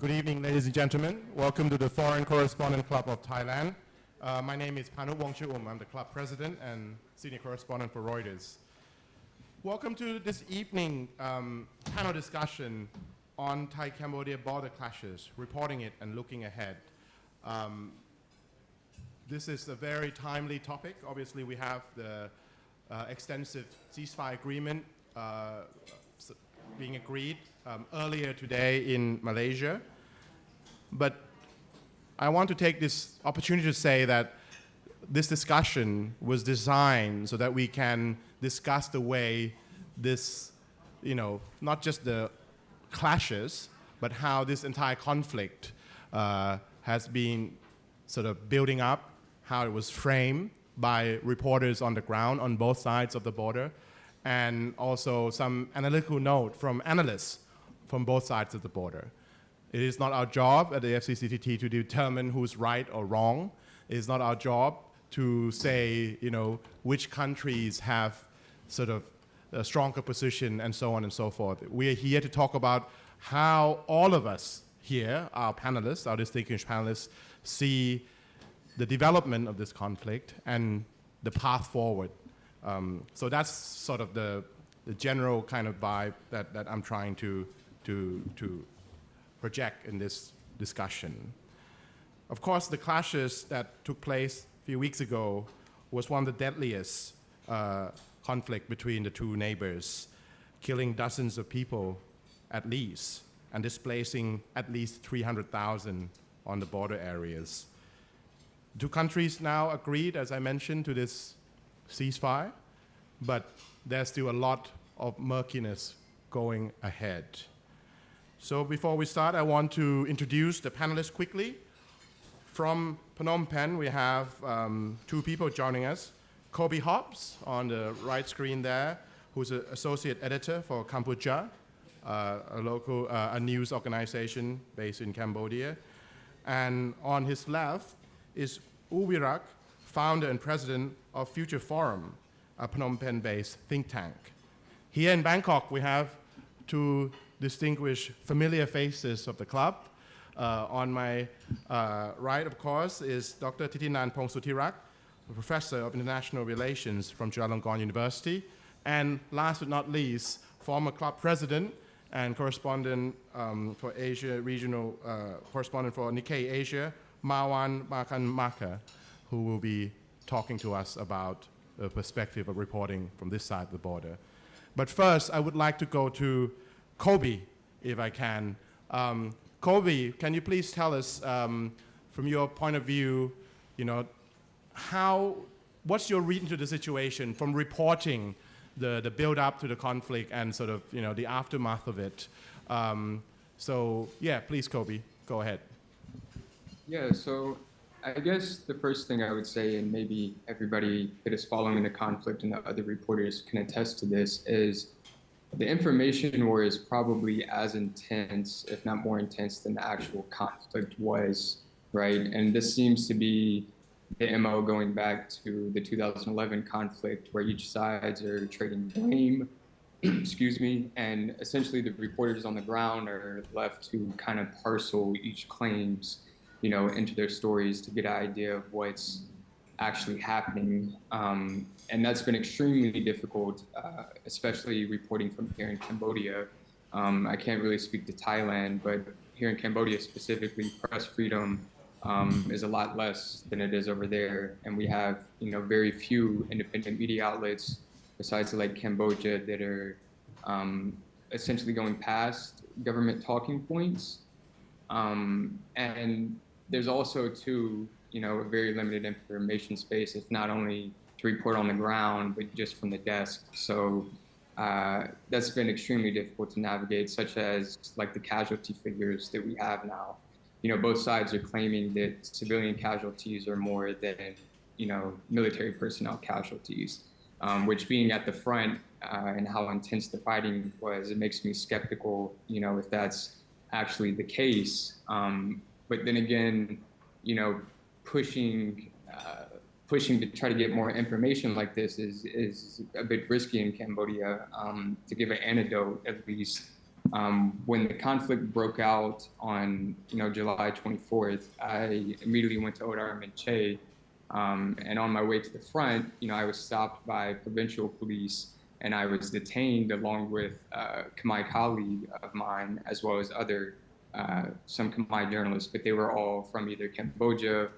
Good evening, ladies and gentlemen. Welcome to the Foreign Correspondent Club of Thailand. My name is Panu Wongchum. I'm the club president and senior correspondent for Reuters. Welcome to this evening panel discussion on Thai-Cambodia border clashes, reporting it and looking ahead. This is a very timely topic. Obviously, we have the extensive ceasefire agreement being agreed earlier today in Malaysia. But I want to take this opportunity to say that this discussion was designed so that we can discuss the way this, not just the clashes, but how this entire conflict has been sort of building up, how it was framed by reporters on the ground on both sides of the border, and also some analytical note from analysts from both sides of the border. It is not our job at the FCCT to determine who's right or wrong. It is not our job to say, which countries have sort of a stronger position and so on and so forth. We are here to talk about how all of us here, our panelists, our distinguished panelists, see the development of this conflict and the path forward. So that's sort of the general kind of vibe that I'm trying to project in this discussion. Of course, the clashes that took place a few weeks ago was one of the deadliest conflict between the two neighbors, killing dozens of people at least, and displacing at least 300,000 on the border areas. Two countries now agreed, as I mentioned, to this ceasefire, but there's still a lot of murkiness going ahead. So before we start, I want to introduce the panelists quickly. From Phnom Penh, we have two people joining us. Kobe Hobbs on the right screen there, who's an associate editor for Kampuja, a news organization based in Cambodia. And on his left is U Virak, founder and president of Future Forum, a Phnom Penh-based think tank. Here in Bangkok, we have two distinguished familiar faces of the club. On my right, of course, is Dr. Thitinan Phongsuthirath, a professor of international relations from Chulalongkorn University. And last but not least, former club president and correspondent for Asia, regional correspondent for Nikkei Asia, Marwan Makan-Maka, who will be talking to us about the perspective of reporting from this side of the border. But first, I would like to go to Kobe, if I can. Kobe, can you please tell us, from your point of view, what's your read into the situation from reporting the build-up to the conflict and sort of, the aftermath of it? Please, Kobe, go ahead. Yeah, so I guess the first thing I would say, and maybe everybody that is following the conflict and the other reporters can attest to this, is the information war is probably as intense, if not more intense, than the actual conflict was, right? And this seems to be the MO going back to the 2011 conflict, where each sides are trading blame, and essentially the reporters on the ground are left to kind of parcel each claims, into their stories to get an idea of what's actually happening. And that's been extremely difficult, especially reporting from here in Cambodia. I can't really speak to Thailand, but here in Cambodia specifically, press freedom is a lot less than it is over there. And we have, very few independent media outlets besides like Cambodia that are essentially going past government talking points. And there's also too, a very limited information space, if not only to report on the ground, but just from the desk. So that's been extremely difficult to navigate, such as like the casualty figures that we have now. Both sides are claiming that civilian casualties are more than, military personnel casualties, which being at the front and how intense the fighting was, it makes me skeptical, if that's actually the case. But then again, pushing to try to get more information like this is a bit risky in Cambodia. To give an anecdote, at least, When the conflict broke out on, July 24th, I immediately went to Odaram and Che. And on my way to the front, I was stopped by provincial police and I was detained along with a Khmer colleague of mine, as well as some Khmer journalists, but they were all from either Cambodia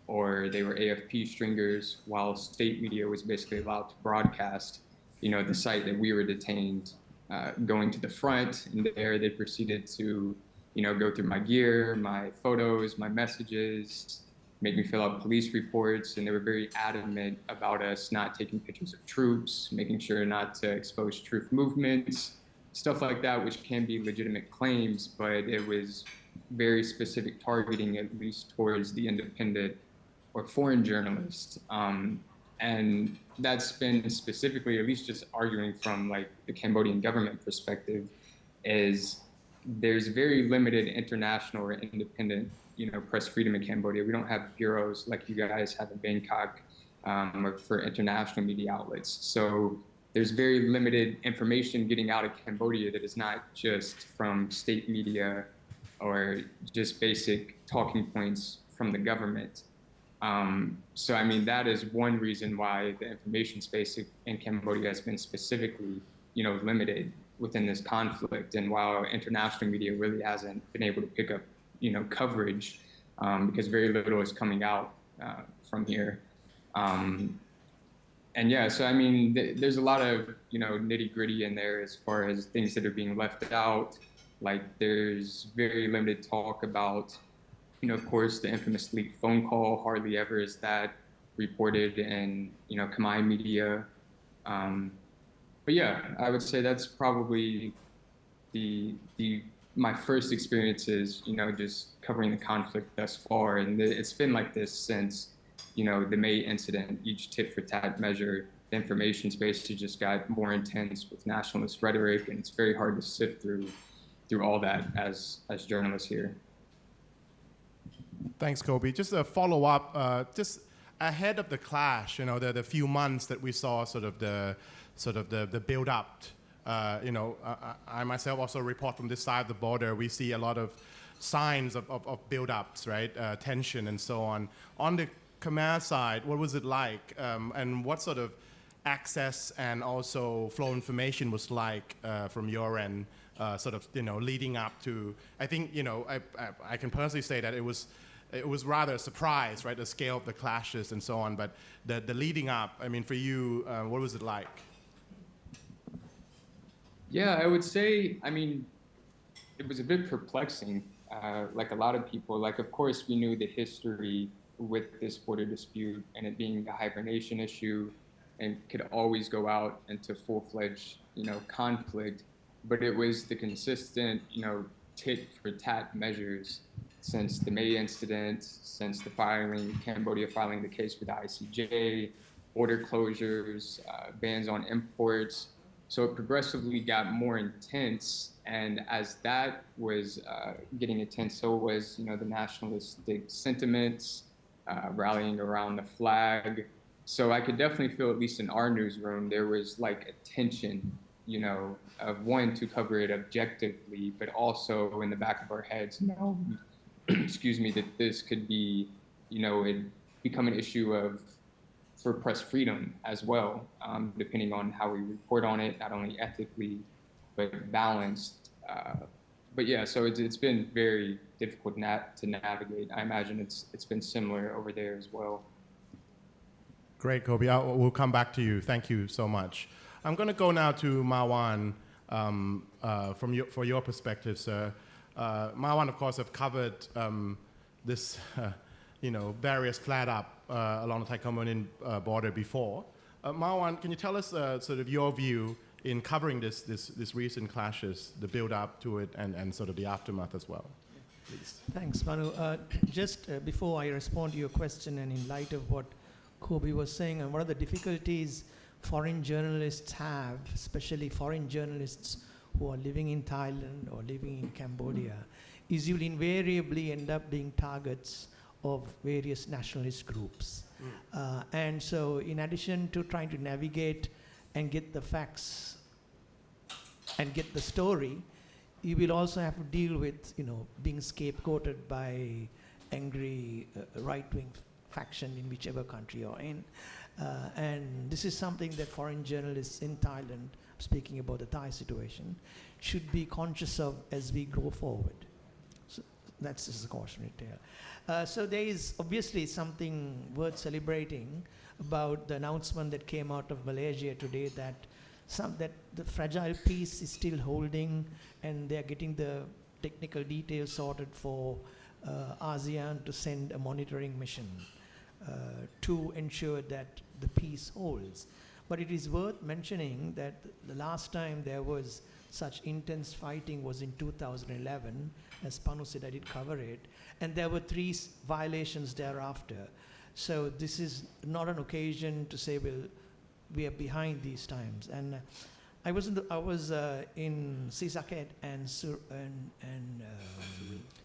or they were AFP stringers, while state media was basically allowed to broadcast, the site that we were detained. Going to the front, and there they proceeded to, go through my gear, my photos, my messages, make me fill out police reports, and they were very adamant about us not taking pictures of troops, making sure not to expose troop movements, stuff like that, which can be legitimate claims, but it was very specific targeting, at least towards the independent or foreign journalists. And that's been specifically, at least just arguing from like the Cambodian government perspective, is there's very limited international or independent, press freedom in Cambodia. We don't have bureaus like you guys have in Bangkok, or for international media outlets. So there's very limited information getting out of Cambodia that is not just from state media or just basic talking points from the government. So, I mean, that is one reason why the information space in Cambodia has been specifically, limited within this conflict. And while international media really hasn't been able to pick up, coverage, because very little is coming out from here. And yeah, so I mean, there's a lot of, nitty gritty in there as far as things that are being left out. Like there's very limited talk about, of course, the infamous leaked phone call. Hardly ever is that reported in, Khmer media. But yeah, I would say that's probably my first experiences, just covering the conflict thus far. And it's been like this since, the May incident. Each tit for tat measure, the information space has just got more intense with nationalist rhetoric, and it's very hard to sift through all that as journalists here. Thanks, Kobe. Just a follow-up, just ahead of the clash, the few months that we saw sort of the build-up. I myself also report from this side of the border. We see a lot of signs of build-ups, right? Tension and so on. On the Khmer side, what was it like, and what sort of access and also flow information was like from your end, sort of leading up to? I think I can personally say that it was rather a surprise, right? The scale of the clashes and so on. But the leading up, I mean, for you, what was it like? Yeah, I would say, I mean, it was a bit perplexing. Like a lot of people, like, of course, we knew the history with this border dispute and it being a hibernation issue and could always go out into full-fledged, conflict. But it was the consistent, tit for tat measures since the May incident, since the Cambodia filing the case with the ICJ, border closures, bans on imports. So it progressively got more intense. And as that was getting intense, so was, the nationalistic sentiments, rallying around the flag. So I could definitely feel, at least in our newsroom, there was like a tension, of one, to cover it objectively, but also in the back of our heads, excuse me, that this could be, it become an issue for press freedom as well, depending on how we report on it, not only ethically, but balanced. But yeah, so it's been very difficult to navigate. I imagine it's been similar over there as well. Great, Kobe. We'll come back to you. Thank you so much. I'm going to go now to Marwan for your perspective, sir. Marwan, of course, have covered this, various flat-up along the Thai-Cambodian border before. Marwan, can you tell us sort of your view in covering this recent clashes, the build-up to it, and sort of the aftermath as well, please? Thanks, Manu. Just before I respond to your question, and in light of what Kobe was saying, and one of the difficulties foreign journalists have, especially foreign journalists who are living in Thailand or living in Cambodia, is you'll invariably end up being targets of various nationalist groups. And so in addition to trying to navigate and get the facts and get the story, you will also have to deal with, being scapegoated by angry right-wing faction in whichever country you're in. And this is something that foreign journalists in Thailand, speaking about the Thai situation, should be conscious of as we go forward. So that's just a cautionary tale. So there is obviously something worth celebrating about the announcement that came out of Malaysia today that the fragile peace is still holding, and they're getting the technical details sorted for ASEAN to send a monitoring mission to ensure that the peace holds. But it is worth mentioning that the last time there was such intense fighting was in 2011. As Panu said, I did cover it, and there were 3 violations thereafter. So this is not an occasion to say, well, we are behind these times. And I was in ceasefire and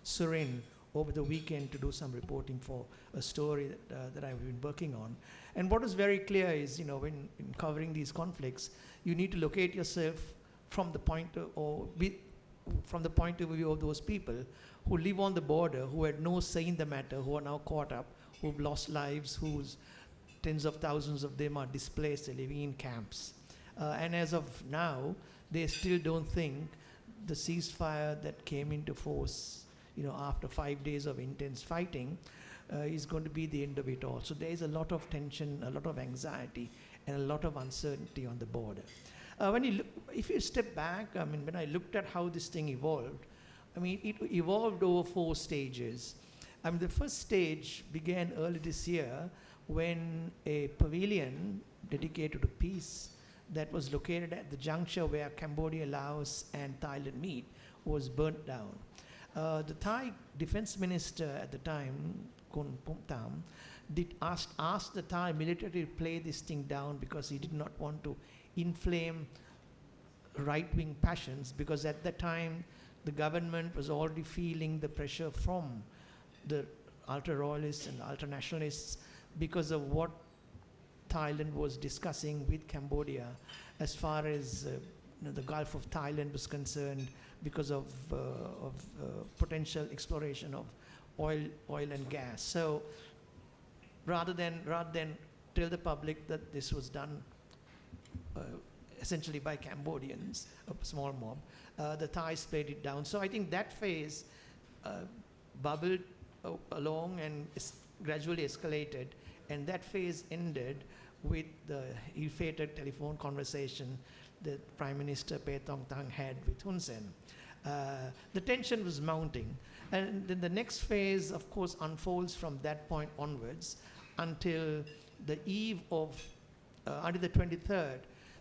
Surin over the weekend to do some reporting for a story that I've been working on. And what is very clear is, when in covering these conflicts, you need to locate yourself from the point of view of those people who live on the border, who had no say in the matter, who are now caught up, who've lost lives, whose tens of thousands of them are displaced, they're living in camps. And as of now, they still don't think the ceasefire that came into force, after 5 days of intense fighting, is going to be the end of it all. So there is a lot of tension, a lot of anxiety, and a lot of uncertainty on the border. If you step back, when I looked at how this thing evolved, it evolved over 4 stages. The first stage began early this year when a pavilion dedicated to peace that was located at the juncture where Cambodia, Laos, and Thailand meet was burnt down. The Thai defense minister at the time, Kun Pumtam, asked the Thai military to play this thing down because he did not want to inflame right-wing passions, because at that time the government was already feeling the pressure from the ultra-royalists and ultra-nationalists because of what Thailand was discussing with Cambodia as far as the Gulf of Thailand was concerned, because of potential exploration of oil and gas. So rather than tell the public that this was done essentially by Cambodians, a small mob, the Thais played it down. So I think that phase bubbled along and gradually escalated, and that phase ended with the ill-fated telephone conversation that Prime Minister Phay Tong Tang had with Hun Sen. The tension was mounting, and then the next phase, of course, unfolds from that point onwards until the eve of, until the 23rd,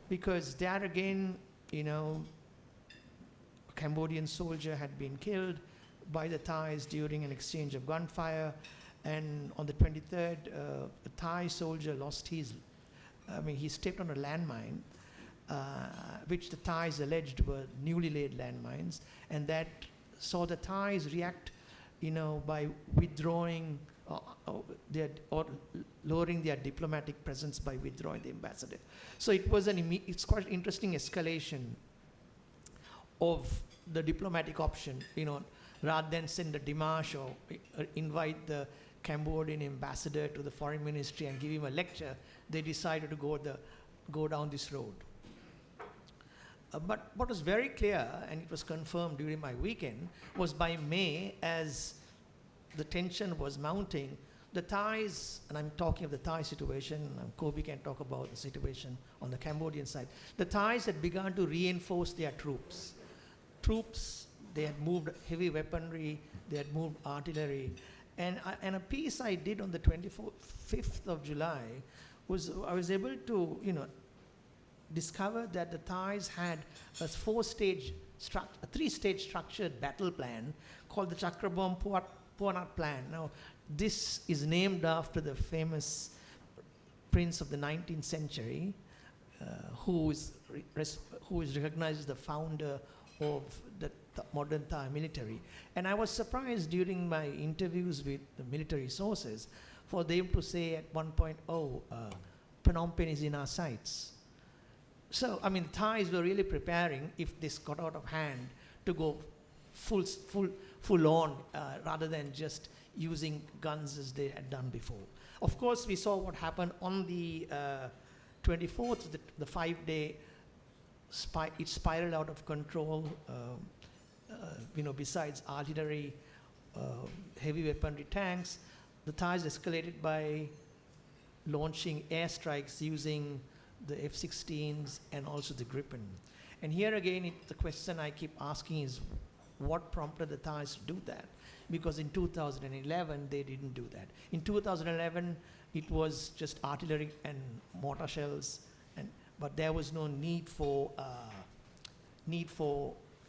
because there again, a Cambodian soldier had been killed by the Thais during an exchange of gunfire, and on the 23rd, a Thai soldier lost he stepped on a landmine, which the Thais alleged were newly laid landmines, and that saw the Thais react, by withdrawing or lowering their diplomatic presence by withdrawing the ambassador. So it was it's quite an interesting escalation of the diplomatic option, rather than send a demarche or invite the Cambodian ambassador to the foreign ministry and give him a lecture, they decided to go down this road. But what was very clear, and it was confirmed during my weekend, was by May, as the tension was mounting, the Thais, and I'm talking of the Thai situation, Kobe can talk about the situation on the Cambodian side, the Thais had begun to reinforce their troops. They had moved heavy weaponry, they had moved artillery, and a piece I did on the 25th of July was I was able to, discover that the Thais had a 3-stage structured battle plan called the Chakrabom Puanat Plan. Now, this is named after the famous prince of the 19th century, who is recognized as the founder of the modern Thai military. And I was surprised during my interviews with the military sources for them to say at one point, Phnom Penh is in our sights. So, the Thais were really preparing, if this got out of hand, to go full on rather than just using guns as they had done before. Of course, we saw what happened on the 24th, the 5-day, it spiraled out of control. Besides artillery, heavy weaponry tanks, the Thais escalated by launching airstrikes using the F-16s and also the Gripen. And here again, the question I keep asking is, what prompted the Thais to do that? Because in 2011, they didn't do that. In 2011, it was just artillery and mortar shells, but there was no need for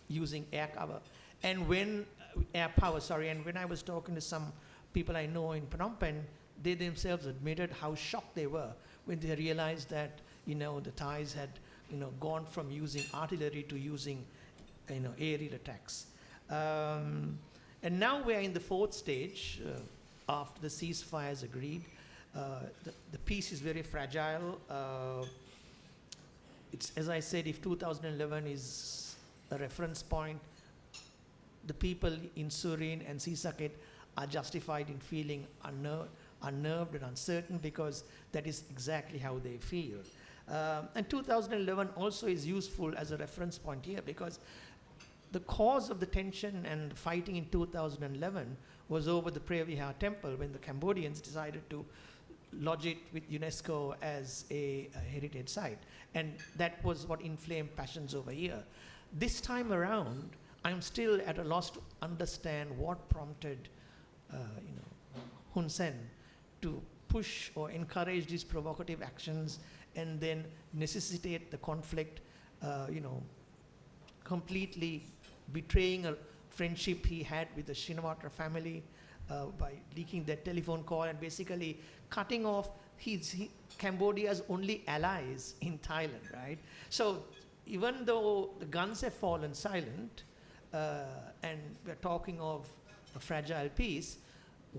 using air cover. And when air power, and when I was talking to some people I know in Phnom Penh, they themselves admitted how shocked they were when they realized that the Thais had gone from using artillery to using aerial attacks. And now we're in the 4th stage after the ceasefire is agreed. The peace is very fragile. It's, as I said, if 2011 is a reference point, the people in Surin and Sisaket are justified in feeling unnerved and uncertain, because that is exactly how they feel. And 2011 also is useful as a reference point here, because the cause of the tension and fighting in 2011 was over the Preah temple, when the Cambodians decided to lodge it with UNESCO as a heritage site. And that was what inflamed passions over here. This time around, I'm still at a loss to understand what prompted Hun Sen to push or encourage these provocative actions and then necessitate the conflict, completely betraying a friendship he had with the Shinawatra family by leaking their telephone call and basically cutting off Cambodia's only allies in Thailand, right? So even though the guns have fallen silent, and we're talking of a fragile peace,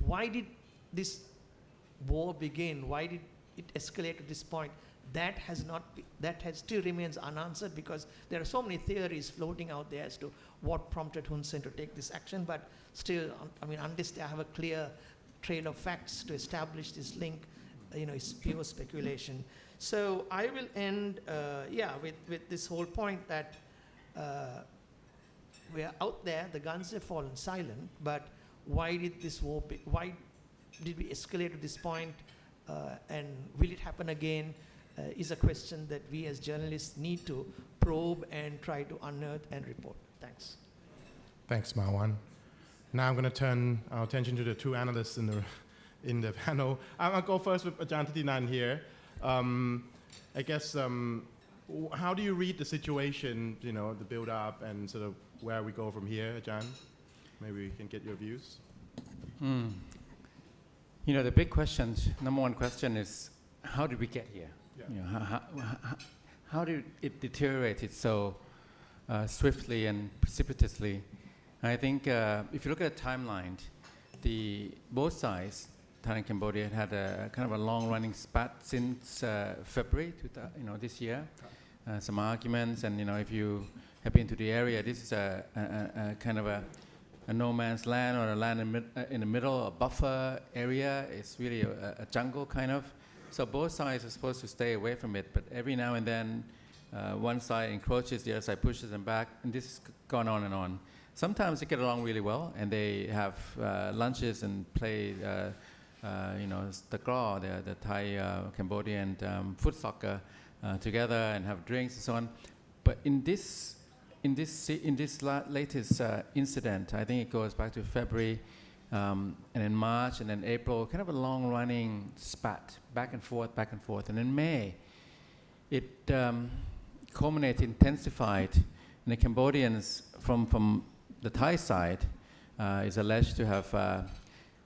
why did this war begin? Why did it escalate to this point? That still remains unanswered, because there are so many theories floating out there as to what prompted Hun Sen to take this action. But still, unless they have a clear trail of facts to establish this link, it's pure speculation. So I will end, with this whole point that we are out there, the guns have fallen silent, but why did this war why did we escalate to this point, and will it happen again, is a question that we as journalists need to probe and try to unearth and report. Thanks. Thanks, Marwan. Now I'm going to turn our attention to the two analysts in the panel. I'll go first with Ajahn Thitinan here. I guess, how do you read the situation, the build-up and sort of where we go from here, Ajahn? Maybe we can get your views. The big question, number one question is, how did we get here? Yeah. How did it deteriorate so swiftly and precipitously? I think if you look at the timeline, both sides, Thailand and Cambodia, had a kind of a long-running spat since February, this year. Some arguments, and if you have been to the area, this is a kind of a no man's land, or a land in the middle, a buffer area. It's really a jungle kind of. So both sides are supposed to stay away from it, but every now and then one side encroaches, the other side pushes them back, and this has gone on and on. Sometimes they get along really well, and they have lunches and play, takraw, the Thai Cambodian foot soccer together, and have drinks and so on. But in this latest incident, I think it goes back to February, and in March, and then April, kind of a long-running spat, back and forth. And in May, it culminated, intensified, and the Cambodians from the Thai side is alleged to have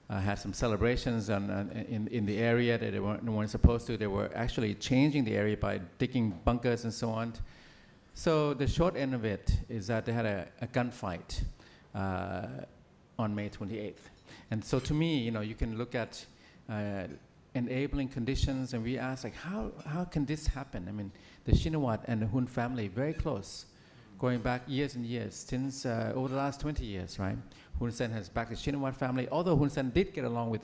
had some celebrations in the area that they weren't supposed to. They were actually changing the area by digging bunkers and so on. So the short end of it is that they had a gunfight on May 28th. And so to me, you can look at enabling conditions, and we ask, how can this happen? I mean, the Shinawat and the Hun family, very close. going back years and years, since over the last 20 years, right? Hun Sen has backed the Shinawatra family, although Hun Sen did get along with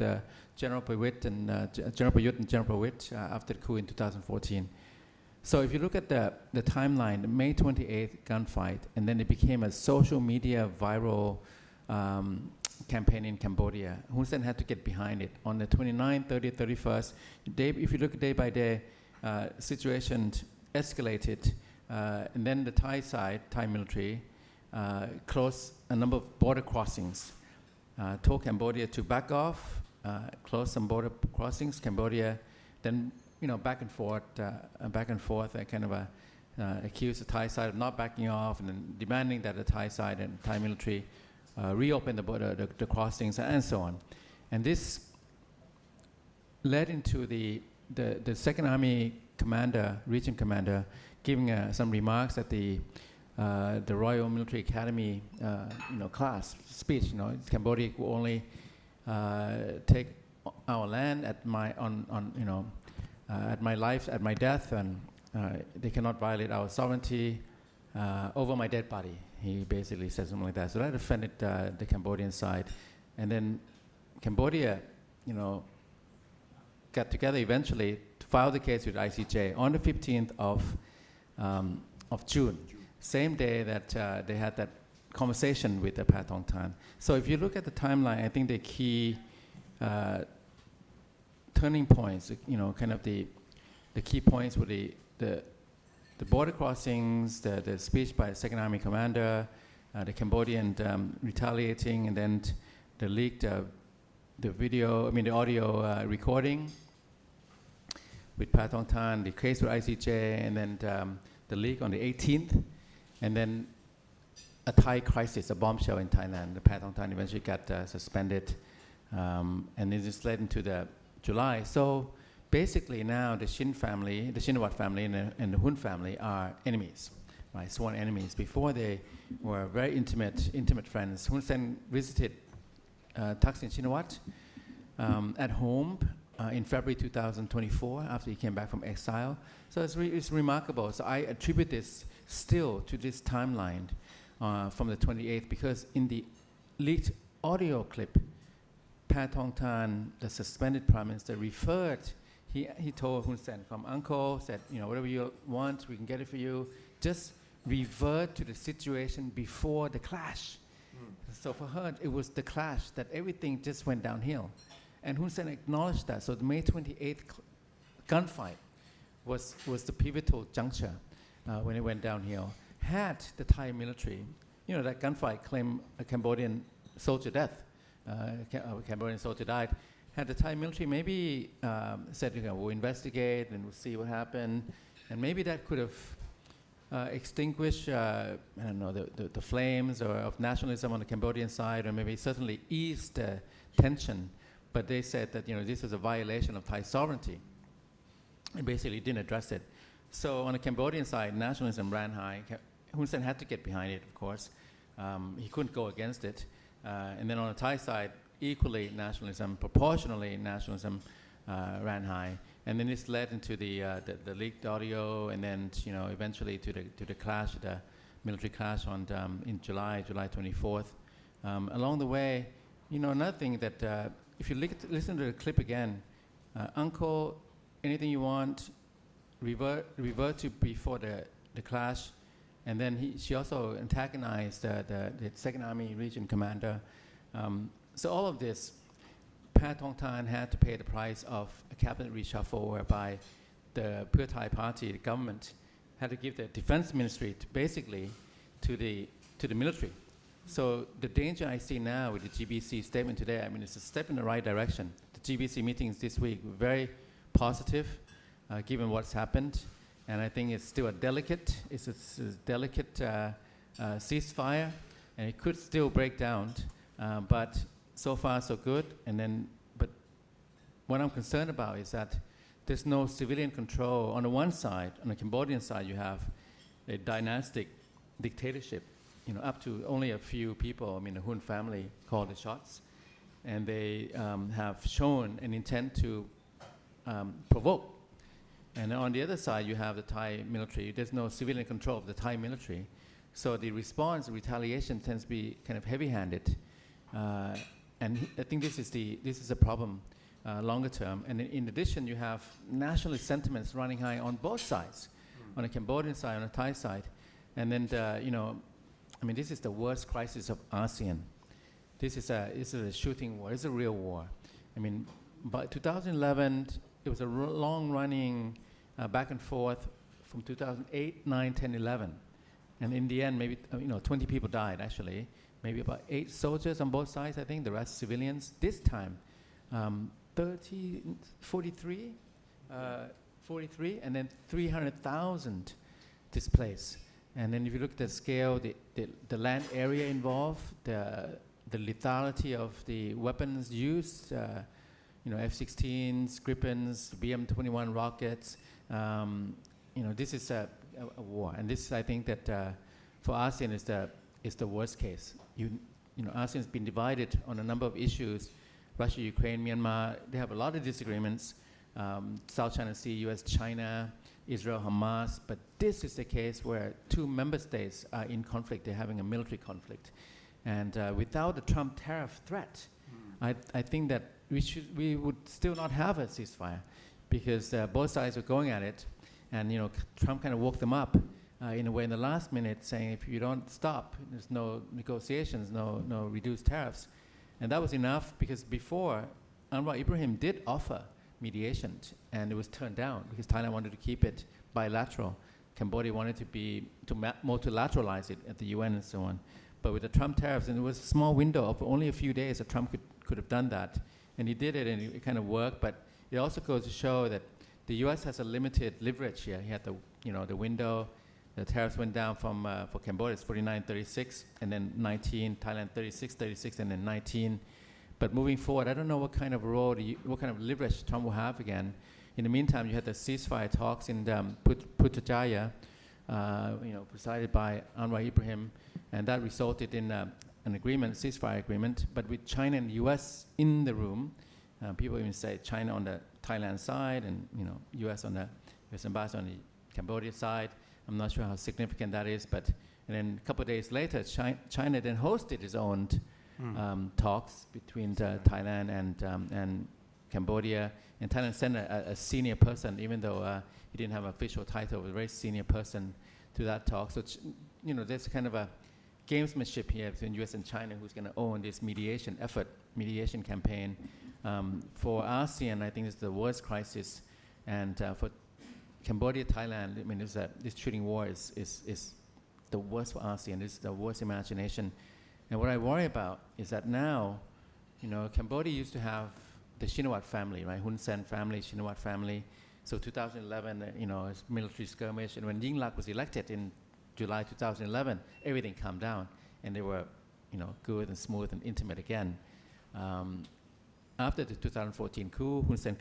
General Prayut and General Pravit after the coup in 2014. So if you look at the timeline, the May 28th gunfight, and then it became a social media viral campaign in Cambodia. Hun Sen had to get behind it. On the 29th, 30th, 31st, if you look day by day, situation escalated, and then the Thai side, Thai military, closed a number of border crossings, told Cambodia to back off, close some border crossings. Cambodia then, back and forth, kind of accused the Thai side of not backing off, and then demanding that the Thai side and Thai military reopen the border, the crossings, and so on. And this led into the Second Army commander, region commander, giving some remarks at the Royal Military Academy, class speech. Cambodia will only take our land at my at my life, at my death, and they cannot violate our sovereignty over my dead body. He basically said something like that. So that offended the Cambodian side, and then Cambodia, got together eventually to file the case with ICJ on the 15th of June, same day that they had that conversation with the Pat Tong Tan. So if you look at the timeline, I think the key turning points, kind of the key points were the border crossings, the speech by the Second Army commander, the Cambodian retaliating, and then the leaked the audio recording with Pat Tong Tan, the case with ICJ, and then the leak on the 18th, and then a Thai crisis, a bombshell in Thailand. The Pat Tong Tan eventually got suspended, and this led into the July. So basically now the Shinawatra family and the Hun family are enemies, right? Sworn enemies. Before they were very intimate friends. Hun Sen visited Thaksin Shinawatra at home in February 2024 after he came back from exile. So it's remarkable. So I attribute this still to this timeline from the 28th, because in the leaked audio clip, Pat Tong Tan, the suspended prime minister, referred, he told Hun Sen, "Come, uncle," said, "whatever you want, we can get it for you. Just revert to the situation before the clash." So for her, it was the clash that everything just went downhill. And Hun Sen acknowledged that. So the May 28th gunfight was the pivotal juncture when it went downhill. Had the Thai military, that gunfight claimed a Cambodian soldier death, a Cambodian soldier died. Had the Thai military maybe said, we'll investigate and we'll see what happened, and maybe that could have extinguished, the flames of nationalism on the Cambodian side, or maybe certainly eased the tension. But they said that this was a violation of Thai sovereignty, and basically didn't address it. So on the Cambodian side, nationalism ran high. Hun Sen had to get behind it, of course. He couldn't go against it. And then on the Thai side, equally proportionally nationalism ran high. And then this led into the leaked audio, and then eventually to the clash, the military clash in July 24th. Along the way, another thing that if you listen to the clip again, uncle, anything you want, revert to before the clash. And then she also antagonized the Second Army region commander. So all of this, Pat Tong Tan had to pay the price of a cabinet reshuffle, whereby the Pheu Thai party, the government, had to give the defense ministry to the military. So the danger I see now with the GBC statement today, it's a step in the right direction. The GBC meetings this week were very positive, given what's happened. And I think it's still a delicate ceasefire, and it could still break down. But so far, so good. But what I'm concerned about is that there's no civilian control. On the one side, on the Cambodian side, you have a dynastic dictatorship, up to only a few people. The Hun family call the shots, and they have shown an intent to provoke. And on the other side, you have the Thai military. There's no civilian control of the Thai military. So the response, retaliation tends to be kind of heavy-handed. I think this is a problem longer term. And in addition, you have nationalist sentiments running high on both sides, on the Cambodian side, on the Thai side. And then, this is the worst crisis of ASEAN. This is a shooting war. It's a real war. By 2011, it was a long-running back and forth from 2008, 9, 10, 11. And in the end, maybe 20 people died, actually. Maybe about 8 soldiers on both sides, I think. The rest civilians. This time, 43, and then 300,000 displaced. And then if you look at the scale, the land area involved, the lethality of the weapons used, F-16s, Gripens, BM-21 rockets, this is a war. And this, I think that for ASEAN is the worst case. ASEAN has been divided on a number of issues. Russia, Ukraine, Myanmar, they have a lot of disagreements. South China Sea, US, China, Israel, Hamas. But this is the case where 2 member states are in conflict. They're having a military conflict. And without the Trump tariff threat, I think that we would still not have a ceasefire, because both sides were going at it. And Trump kind of woke them up in a way in the last minute, saying if you don't stop, there's no negotiations, no reduced tariffs. And that was enough, because before, Anwar Ibrahim did offer mediation, and it was turned down because Thailand wanted to keep it bilateral. Cambodia wanted to multilateralize it at the UN and so on. But with the Trump tariffs, and it was a small window of only a few days that Trump could have done that. And he did it, and it kind of worked. But it also goes to show that the US has a limited leverage here. He had the window. The tariffs went down from, for Cambodia, it's 49.36, and then 19, Thailand 36.36, and then 19. But moving forward, I don't know what kind of role, what kind of leverage Trump will have again. In the meantime, you had the ceasefire talks in Putrajaya, presided by Anwar Ibrahim, and that resulted in an agreement, ceasefire agreement. But with China and the US in the room, people even say China on the Thailand side, and US on the US ambassador on the Cambodia side. I'm not sure how significant that is, and then a couple of days later, China then hosted its own talks between Thailand and Cambodia. And Thailand sent a senior person, even though he didn't have an official title, a very senior person to that talk. So, there's kind of a gamesmanship here between US and China, who's going to own this mediation campaign. For ASEAN, I think it's the worst crisis, and for Cambodia, Thailand, this shooting war is the worst for ASEAN. This is the worst imagination. And what I worry about is that now, Cambodia used to have the Shinawatra family, right? Hun Sen family, Shinawatra family. So 2011, it's military skirmish. And when Yingluck was elected in July 2011, everything calmed down. And they were, good and smooth and intimate again. After the 2014 coup, Hun Sen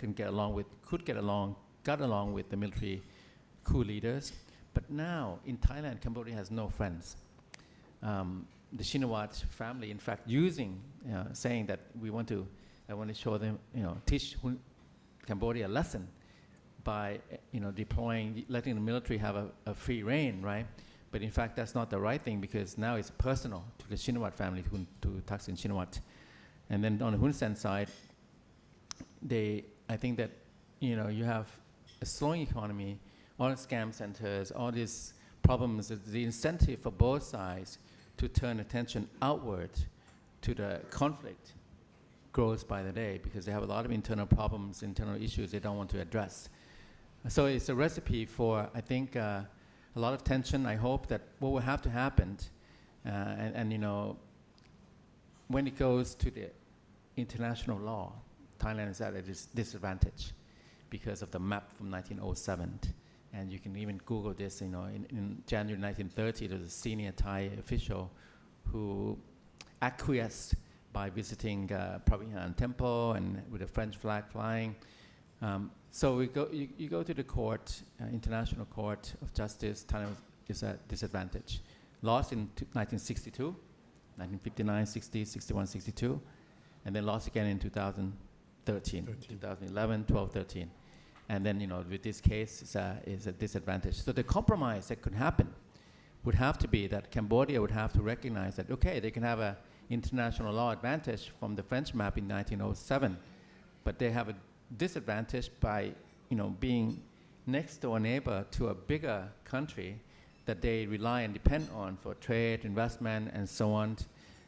got along with the military coup leaders. But now, in Thailand, Cambodia has no friends. The Shinawatra family, in fact, saying that I want to show them, teach Cambodia a lesson by, deploying, letting the military have a free reign, right? But in fact, that's not the right thing, because now it's personal to the Shinawatra family, to Thaksin Shinawatra. And then on the Hun Sen side, I think that, you have a slowing economy, all the scam centers, all these problems, the incentive for both sides to turn attention outward to the conflict grows by the day, because they have a lot of internal problems, internal issues they don't want to address. So it's a recipe for, I think, a lot of tension. I hope that what will have to happen, when it goes to the international law, Thailand is at a disadvantage because of the map from 1907. And you can even Google this, in January 1930, there was a senior Thai official who acquiesced by visiting Pravihan Temple and with a French flag flying. So you go to the court, International Court of Justice. Thailand is at disadvantage. Lost in 1962, 1959, 60, 61, 62, and then lost again in 2013, 2011, 12, 13. And then, with this case, is a disadvantage. So the compromise that could happen would have to be that Cambodia would have to recognize that, okay, they can have an international law advantage from the French map in 1907, but they have a disadvantage by, being next door neighbor to a bigger country that they rely and depend on for trade, investment, and so on.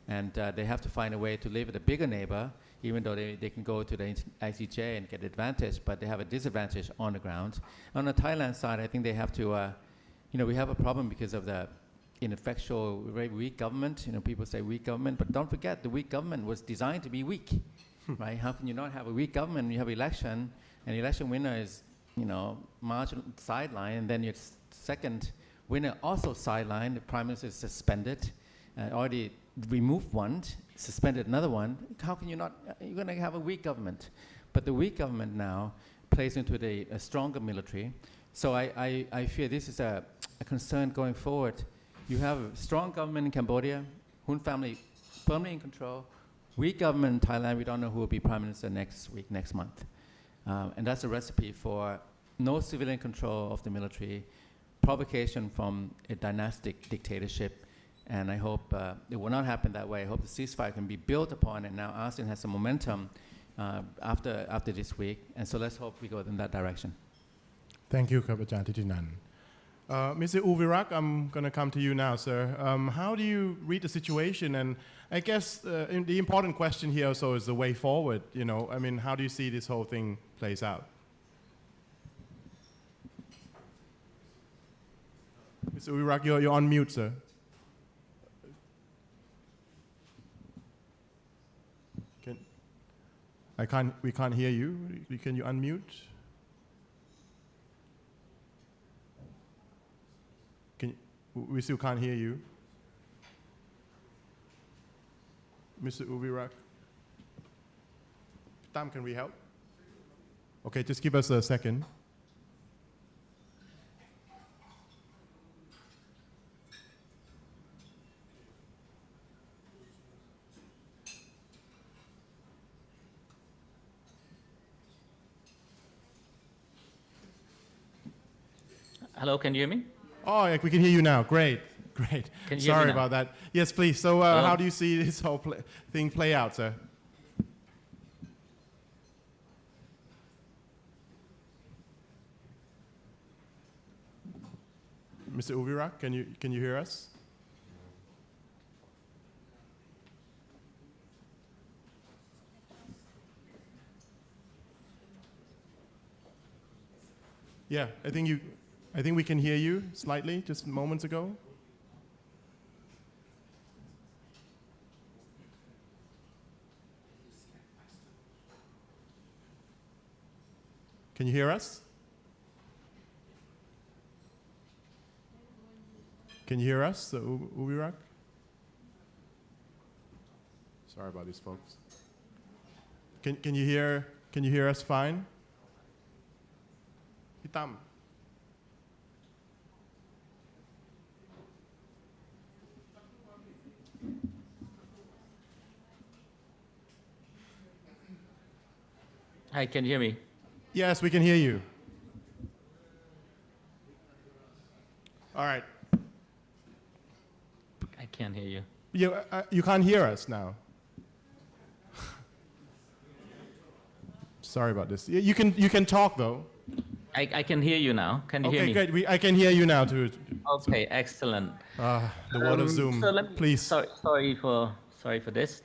And they have to find a way to live with a bigger neighbor, even though they can go to the ICJ and get advantage, but they have a disadvantage on the ground. On the Thailand side, I think they have to, we have a problem because of the ineffectual, very weak government. People say weak government, but don't forget the weak government was designed to be weak, right? How can you not have a weak government when you have election, and the election winner is, marginal sideline, and then your second winner also sidelined, the prime minister is suspended, already removed one, suspended another one. How can you not, you're going to have a weak government. But the weak government now plays into a stronger military. So I fear this is a concern going forward. You have a strong government in Cambodia, Hun family firmly in control, weak government in Thailand, we don't know who will be prime minister next month. And that's a recipe for no civilian control of the military, provocation from a dynastic dictatorship, and I hope it will not happen that way. I hope the ceasefire can be built upon, and now ASEAN has some momentum after this week, and so let's hope we go in that direction. Thank you, Ajahn Thitinan. Mr. Uvirak, I'm going to come to you now, sir. How do you read the situation? And I guess the important question here also is the way forward. How do you see this whole thing plays out? Mr. Uvirak, you're on mute, sir. We can't hear you. Can you unmute? We still can't hear you. Mr. Uvirak. Tam, can we help? Okay, just give us a second. Hello, can you hear me? Oh, yeah, we can hear you now. Great. Can you hear me Sorry now? about that. Yes, please. So how do you see this whole thing play out, sir? Mr. Uvirak, can you hear us? Yeah, I think we can hear you slightly just moments ago. Can you hear us? Can you hear us, Uvirak? Sorry about this, folks. Can you hear us fine? Tam. Hi, can you hear me? Yes, we can hear you. All right. I can't hear you. You can't hear us now. Sorry about this. You can talk though. I can hear you now. Can you hear me? Okay, great. I can hear you now too. Okay, excellent. The world of Zoom. So Please. Sorry for this.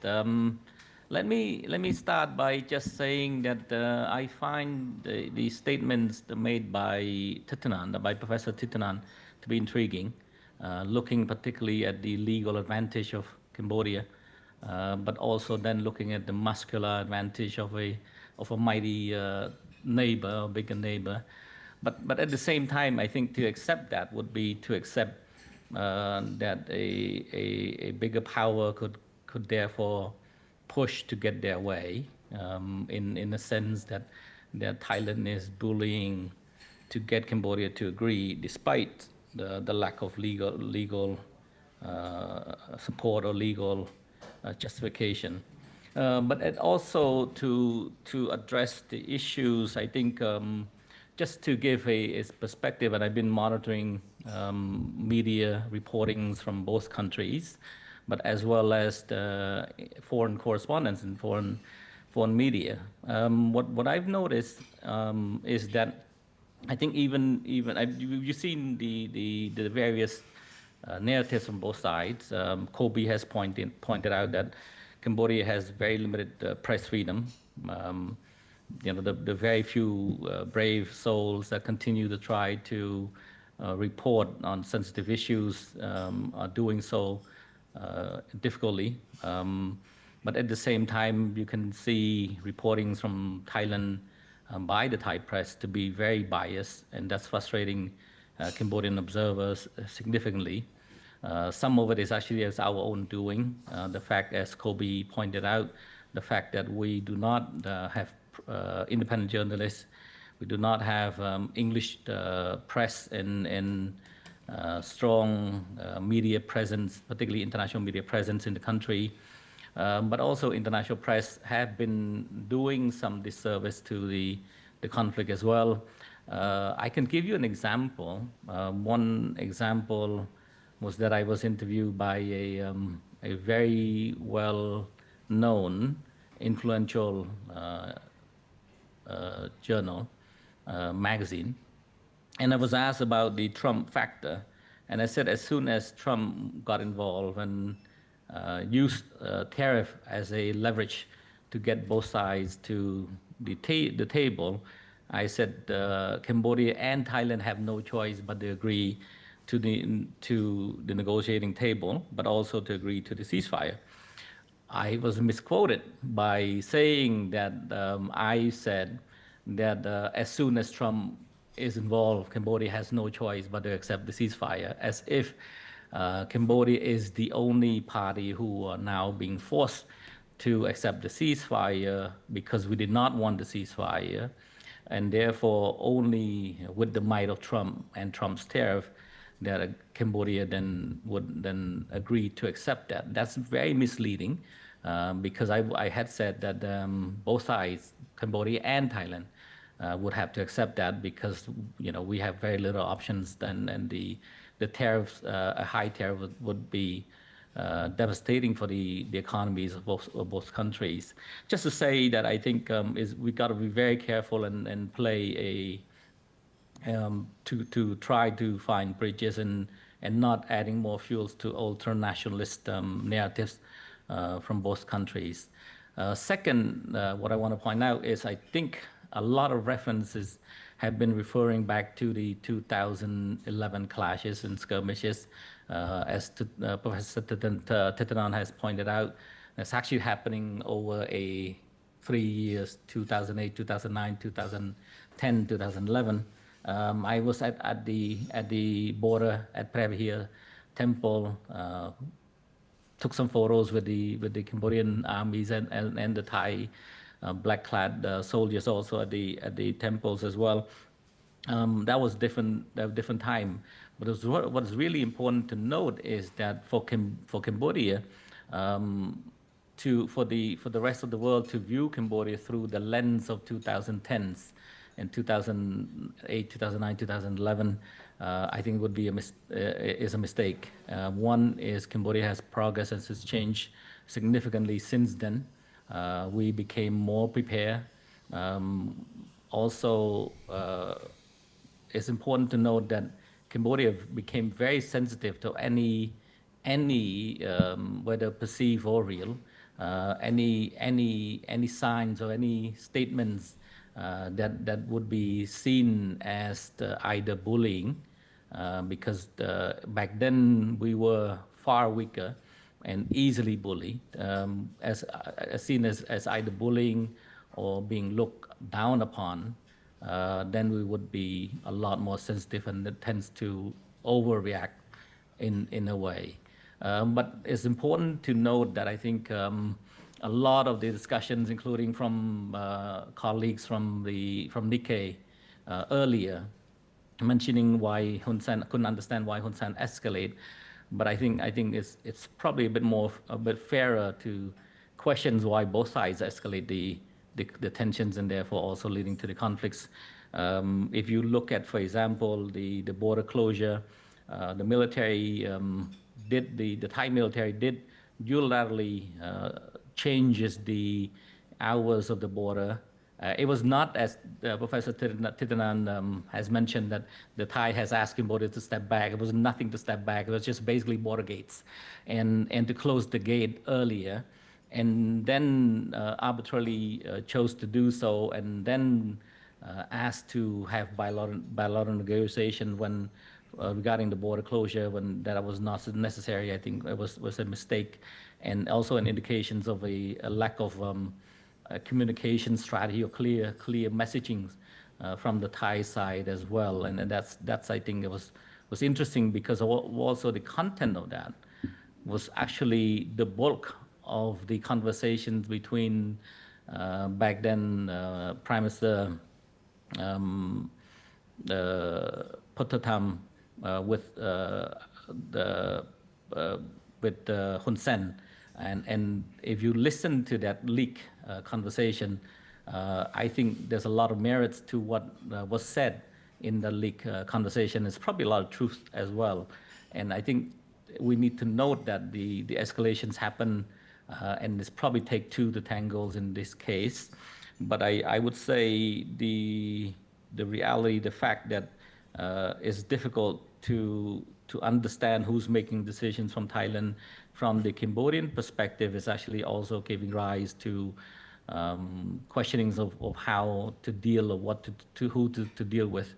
Let me start by just saying that I find the statements made by Thitinan, by Professor Thitinan, to be intriguing, looking particularly at the legal advantage of Cambodia, but also then looking at the muscular advantage of a mighty neighbor, bigger neighbor. But at the same time, I think to accept that would be to accept that a bigger power could therefore push to get their way, in the sense that Thailand is bullying to get Cambodia to agree, despite the lack of legal support or legal justification. But it also to address the issues, I think, just to give a perspective, and I've been monitoring media reportings from both countries, but as well as the foreign correspondents and foreign media. What I've noticed is that I think you've seen the various narratives from both sides. Kobe has pointed out that Cambodia has very limited press freedom. The very few brave souls that continue to try to report on sensitive issues are doing so difficultly. But at the same time, you can see reportings from Thailand by the Thai press to be very biased, and that's frustrating Cambodian observers significantly. Some of it is actually as our own doing. The fact, as Kobe pointed out, the fact that we do not have independent journalists, we do not have English press and strong media presence, particularly international media presence in the country. But also international press have been doing some disservice to the conflict as well. I can give you an example. One example was that I was interviewed by a very well-known, influential journal, magazine, and I was asked about the Trump factor, and I said as soon as Trump got involved and used tariff as a leverage to get both sides to the table, I said Cambodia and Thailand have no choice but to agree to the negotiating table, but also to agree to the ceasefire. I was misquoted by saying that I said that as soon as Trump is involved, Cambodia has no choice but to accept the ceasefire, as if Cambodia is the only party who are now being forced to accept the ceasefire because we did not want the ceasefire, and therefore only with the might of Trump and Trump's tariff that Cambodia would agree to accept that. That's very misleading because I had said that both sides, Cambodia and Thailand, would have to accept that because we have very little options and the tariffs, a high tariff would be devastating for the economies of both countries. Just to say that I think we got to be very careful and play to try to find bridges and not adding more fuels to ultra-nationalist narratives from both countries. Second, what I want to point out is I think a lot of references have been referring back to the 2011 clashes and skirmishes. As Professor Thitinan has pointed out, it's actually happening over 3 years, 2008, 2009, 2010, 2011. I was at the border at Pravahir Temple, took some photos with the Cambodian armies and the Thai black-clad soldiers also at the temples as well. That was different time. But what's really important to note is that for Cambodia, for the rest of the world to view Cambodia through the lens of 2010s and 2008, 2009, 2011, I think would be is a mistake. One is Cambodia has progressed and has changed significantly since then. We became more prepared. Also, it's important to note that Cambodia became very sensitive to any whether perceived or real, any signs or any statements that would be seen as either bullying, because back then we were far weaker and easily bullied, as seen as either bullying or being looked down upon, then we would be a lot more sensitive and it tends to overreact in a way. But it's important to note that I think a lot of the discussions, including from colleagues from Nikkei earlier, mentioning why Hun Sen couldn't understand why Hun Sen escalate, but I think it's probably a bit fairer to question why both sides escalate the tensions and therefore also leading to the conflicts. If you look at, for example, the border closure, the military the Thai military did unilaterally changes the hours of the border. It was not, as Professor Titanan has mentioned, that the Thai has asked Cambodia to step back. It was nothing to step back. It was just basically border gates and to close the gate earlier, and then arbitrarily chose to do so, and then asked to have bilateral negotiation when regarding the border closure, when that was not necessary. I think it was a mistake, and also an indications of a lack of communication strategy or clear messaging from the Thai side as well. And that's I think it was interesting, because also the content of that was actually the bulk of the conversations between back then Prime Minister Pottatham with Hun Sen. And if you listen to that leak conversation, I think there's a lot of merits to what was said in the leak conversation. There's probably a lot of truth as well. And I think we need to note that the escalations happen, and it's probably take two to tango in this case. But I would say the reality, the fact that it's difficult to understand who's making decisions from Thailand from the Cambodian perspective is actually also giving rise to questionings of how to deal, or what who to deal with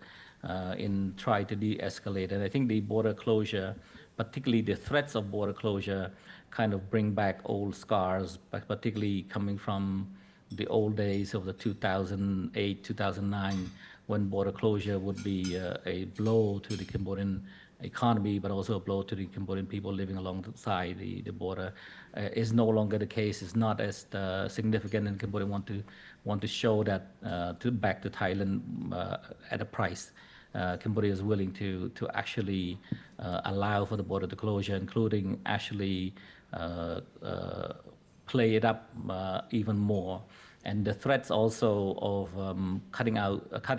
in try to de-escalate. And I think the border closure, particularly the threats of border closure, kind of bring back old scars, particularly coming from the old days of the 2008, 2009, when border closure would be a blow to the Cambodian economy, but also a blow to the Cambodian people living alongside the border. Is no longer the case. It's not as significant, and Cambodia want to show that back to Thailand at a price. Cambodia is willing to actually allow for the border to closure, including actually play it up even more. And the threats also of cutting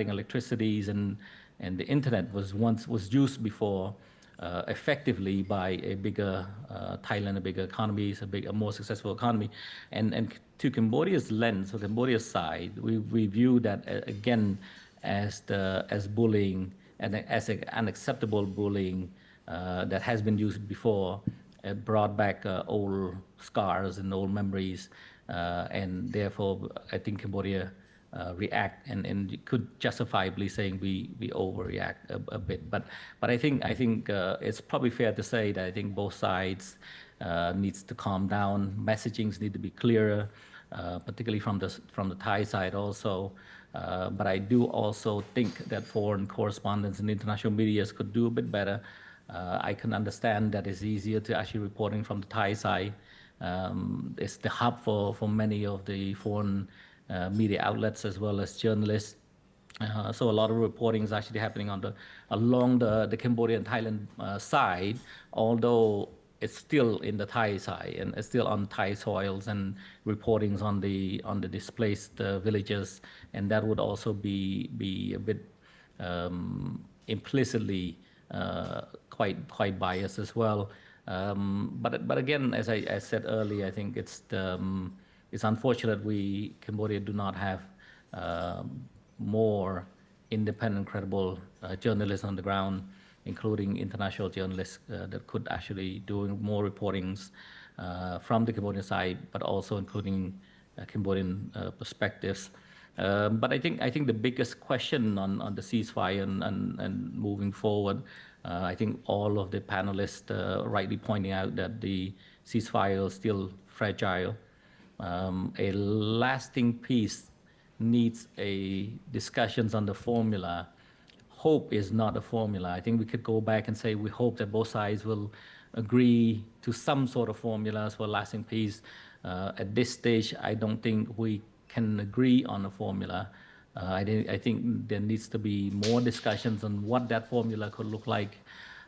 electricities and the internet was used before effectively by a bigger Thailand, a bigger economy, a more successful economy. And to Cambodia's lens, or Cambodia's side, we view that again as bullying, and as an unacceptable bullying that has been used before. It brought back old scars and old memories, and therefore I think Cambodia react and could justifiably saying we overreact a bit. But I think it's probably fair to say that I think both sides needs to calm down. Messagings need to be clearer, particularly from the Thai side also. But I do also think that foreign correspondents and international media could do a bit better. I can understand that it's easier to actually reporting from the Thai side. It's the hub for many of the foreign media outlets as well as journalists. So a lot of reporting is actually happening along the Cambodian Thailand side, although it's still in the Thai side and it's still on Thai soils, and reportings on the displaced villages, and that would also be a bit implicitly quite biased as well. But again, as I said earlier, I think it's unfortunate Cambodia do not have more independent, credible journalists on the ground, including international journalists that could actually do more reportings from the Cambodian side, but also including Cambodian perspectives. But I think the biggest question on the ceasefire and moving forward, I think all of the panelists rightly pointing out that the ceasefire is still fragile. A lasting peace needs a discussions on the formula. Hope is not a formula. I think we could go back and say we hope that both sides will agree to some sort of formulas for lasting peace. At this stage, I don't think we can agree on a formula. I think there needs to be more discussions on what that formula could look like.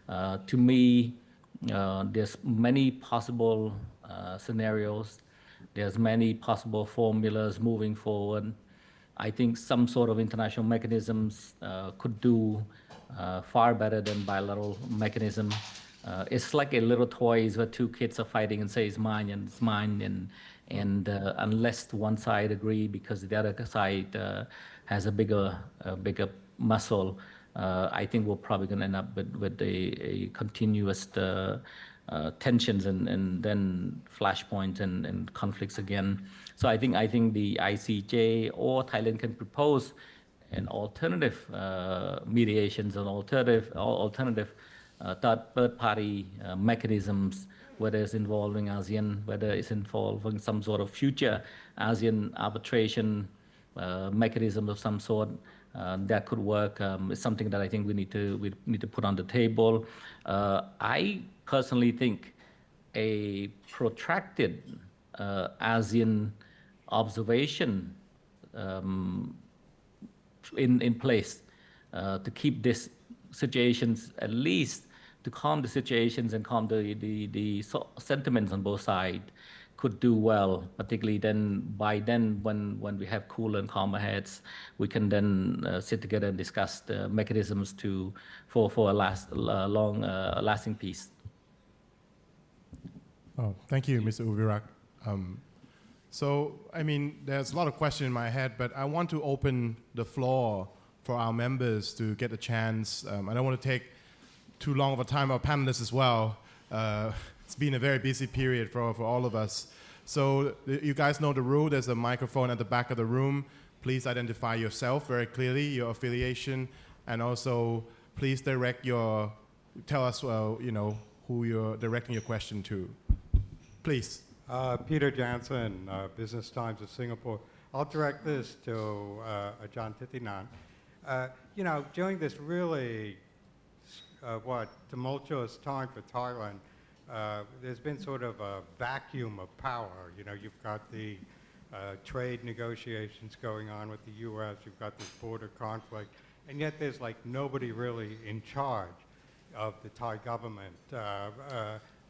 To me, there's many possible scenarios. There's many possible formulas moving forward. I think some sort of international mechanisms could do far better than bilateral mechanism. It's like a little toys where two kids are fighting and say it's mine and it's mine, and unless one side agree because the other side has a bigger muscle, I think we're probably going to end up with a continuous tensions and then flashpoints and conflicts again. So I think the ICJ or Thailand can propose an alternative mediations, an alternative third-party mechanisms, whether it's involving ASEAN, whether it's involving some sort of future ASEAN arbitration mechanism of some sort. That could work. It's something that I think we need to put on the table. I personally think a protracted ASEAN observation in place to keep these situations, at least to calm the situations and calm the sentiments on both sides, could do well, particularly by then when we have cooler and calmer heads, we can then sit together and discuss the mechanisms for a lasting peace. Oh, thank you, Mr. Uvirak. So, I mean, there's a lot of questions in my head, but I want to open the floor for our members to get a chance. I don't want to take too long of a time, our panelists as well. It's been a very busy period for all of us. So you guys know the rule. There's a microphone at the back of the room. Please identify yourself very clearly, your affiliation, and also please tell us, who you're directing your question to. Please. Peter Jansen, Business Times of Singapore. I'll direct this to Ajahn Thitinan. During this really, tumultuous time for Thailand, there's been sort of a vacuum of power. You've got the trade negotiations going on with the U.S., you've got this border conflict, and yet there's like nobody really in charge of the Thai government.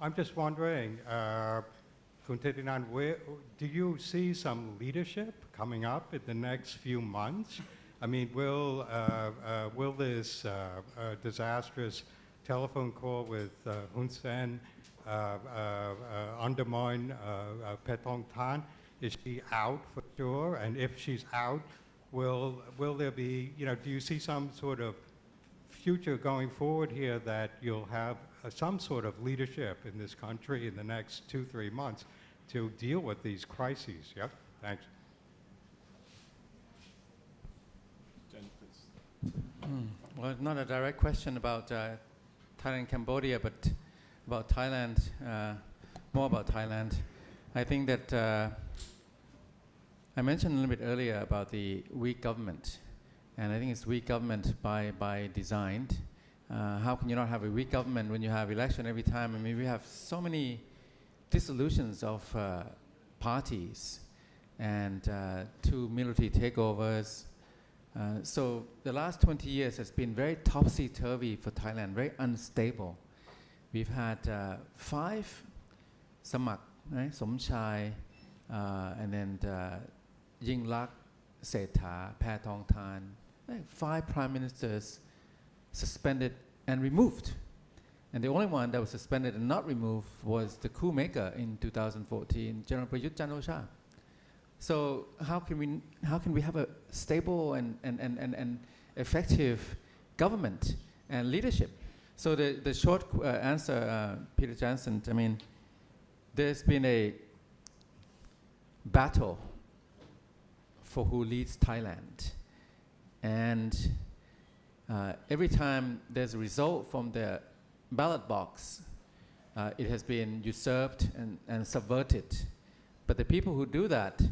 I'm just wondering, Khun Thitinan, do you see some leadership coming up in the next few months? I mean, will this disastrous telephone call with Hun Sen undermine Petong Tan? Is she out for sure? And if she's out, will there be, do you see some sort of future going forward here that you'll have some sort of leadership in this country in the next 2-3 months to deal with these crises? Yep, thanks. Well, not a direct question about Thailand and Cambodia, but about Thailand, more about Thailand. I think that I mentioned a little bit earlier about the weak government, and I think it's weak government by design. How can you not have a weak government when you have election every time? I mean, we have so many dissolutions of parties and 2 military takeovers. So the last 20 years has been very topsy-turvy for Thailand, very unstable. We've had 5 Samak, right? Somchai, and then Yingluck, Sethar, Paetong Tan, 5 prime ministers suspended and removed. And the only one that was suspended and not removed was the coup maker in 2014, General Prayut Chan-o-cha. So how can we have a stable and effective government and leadership? So the short answer, Peter Jansen, I mean, there's been a battle for who leads Thailand. And every time there's a result from the ballot box, it has been usurped and subverted. But the people who do that,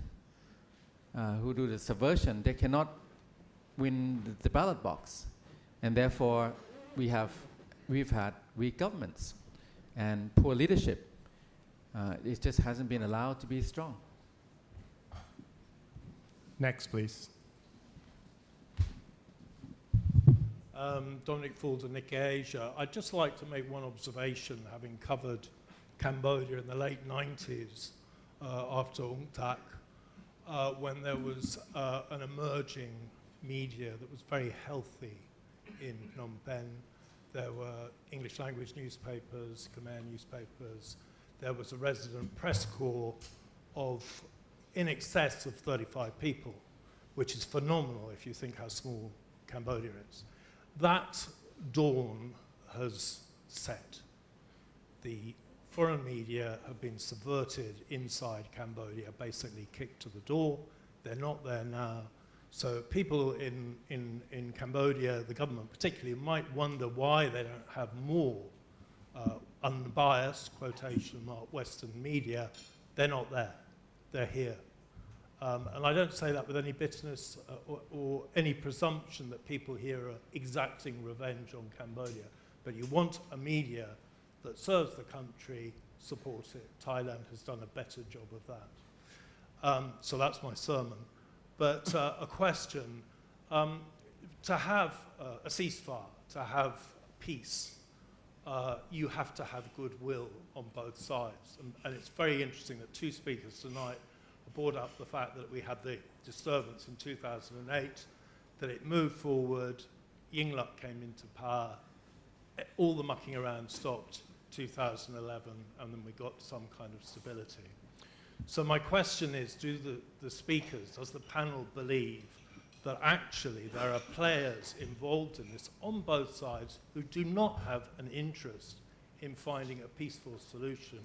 who do the subversion, they cannot win the ballot box. And therefore, we've had weak governments and poor leadership. It just hasn't been allowed to be strong. Next, please. Dominic Falls of Nikkei Asia. I'd just like to make one observation, having covered Cambodia in the late 90s after UNCTAD, when there was an emerging media that was very healthy in Phnom Penh. There were English language newspapers, Khmer newspapers. There was a resident press corps of in excess of 35 people, which is phenomenal if you think how small Cambodia is. That dawn has set. The foreign media have been subverted inside Cambodia, basically kicked to the door. They're not there now. So people in Cambodia, the government particularly, might wonder why they don't have more unbiased, quotation mark, Western media. They're not there. They're here. And I don't say that with any bitterness or any presumption that people here are exacting revenge on Cambodia. But you want a media that serves the country, support it. Thailand has done a better job of that. So that's my sermon. But a question, to have a ceasefire, to have peace, you have to have goodwill on both sides. And it's very interesting that two speakers tonight brought up the fact that we had the disturbance in 2008, that it moved forward, Yingluck came into power, all the mucking around stopped 2011, and then we got some kind of stability. So my question is, do the speakers, does the panel believe that actually there are players involved in this on both sides who do not have an interest in finding a peaceful solution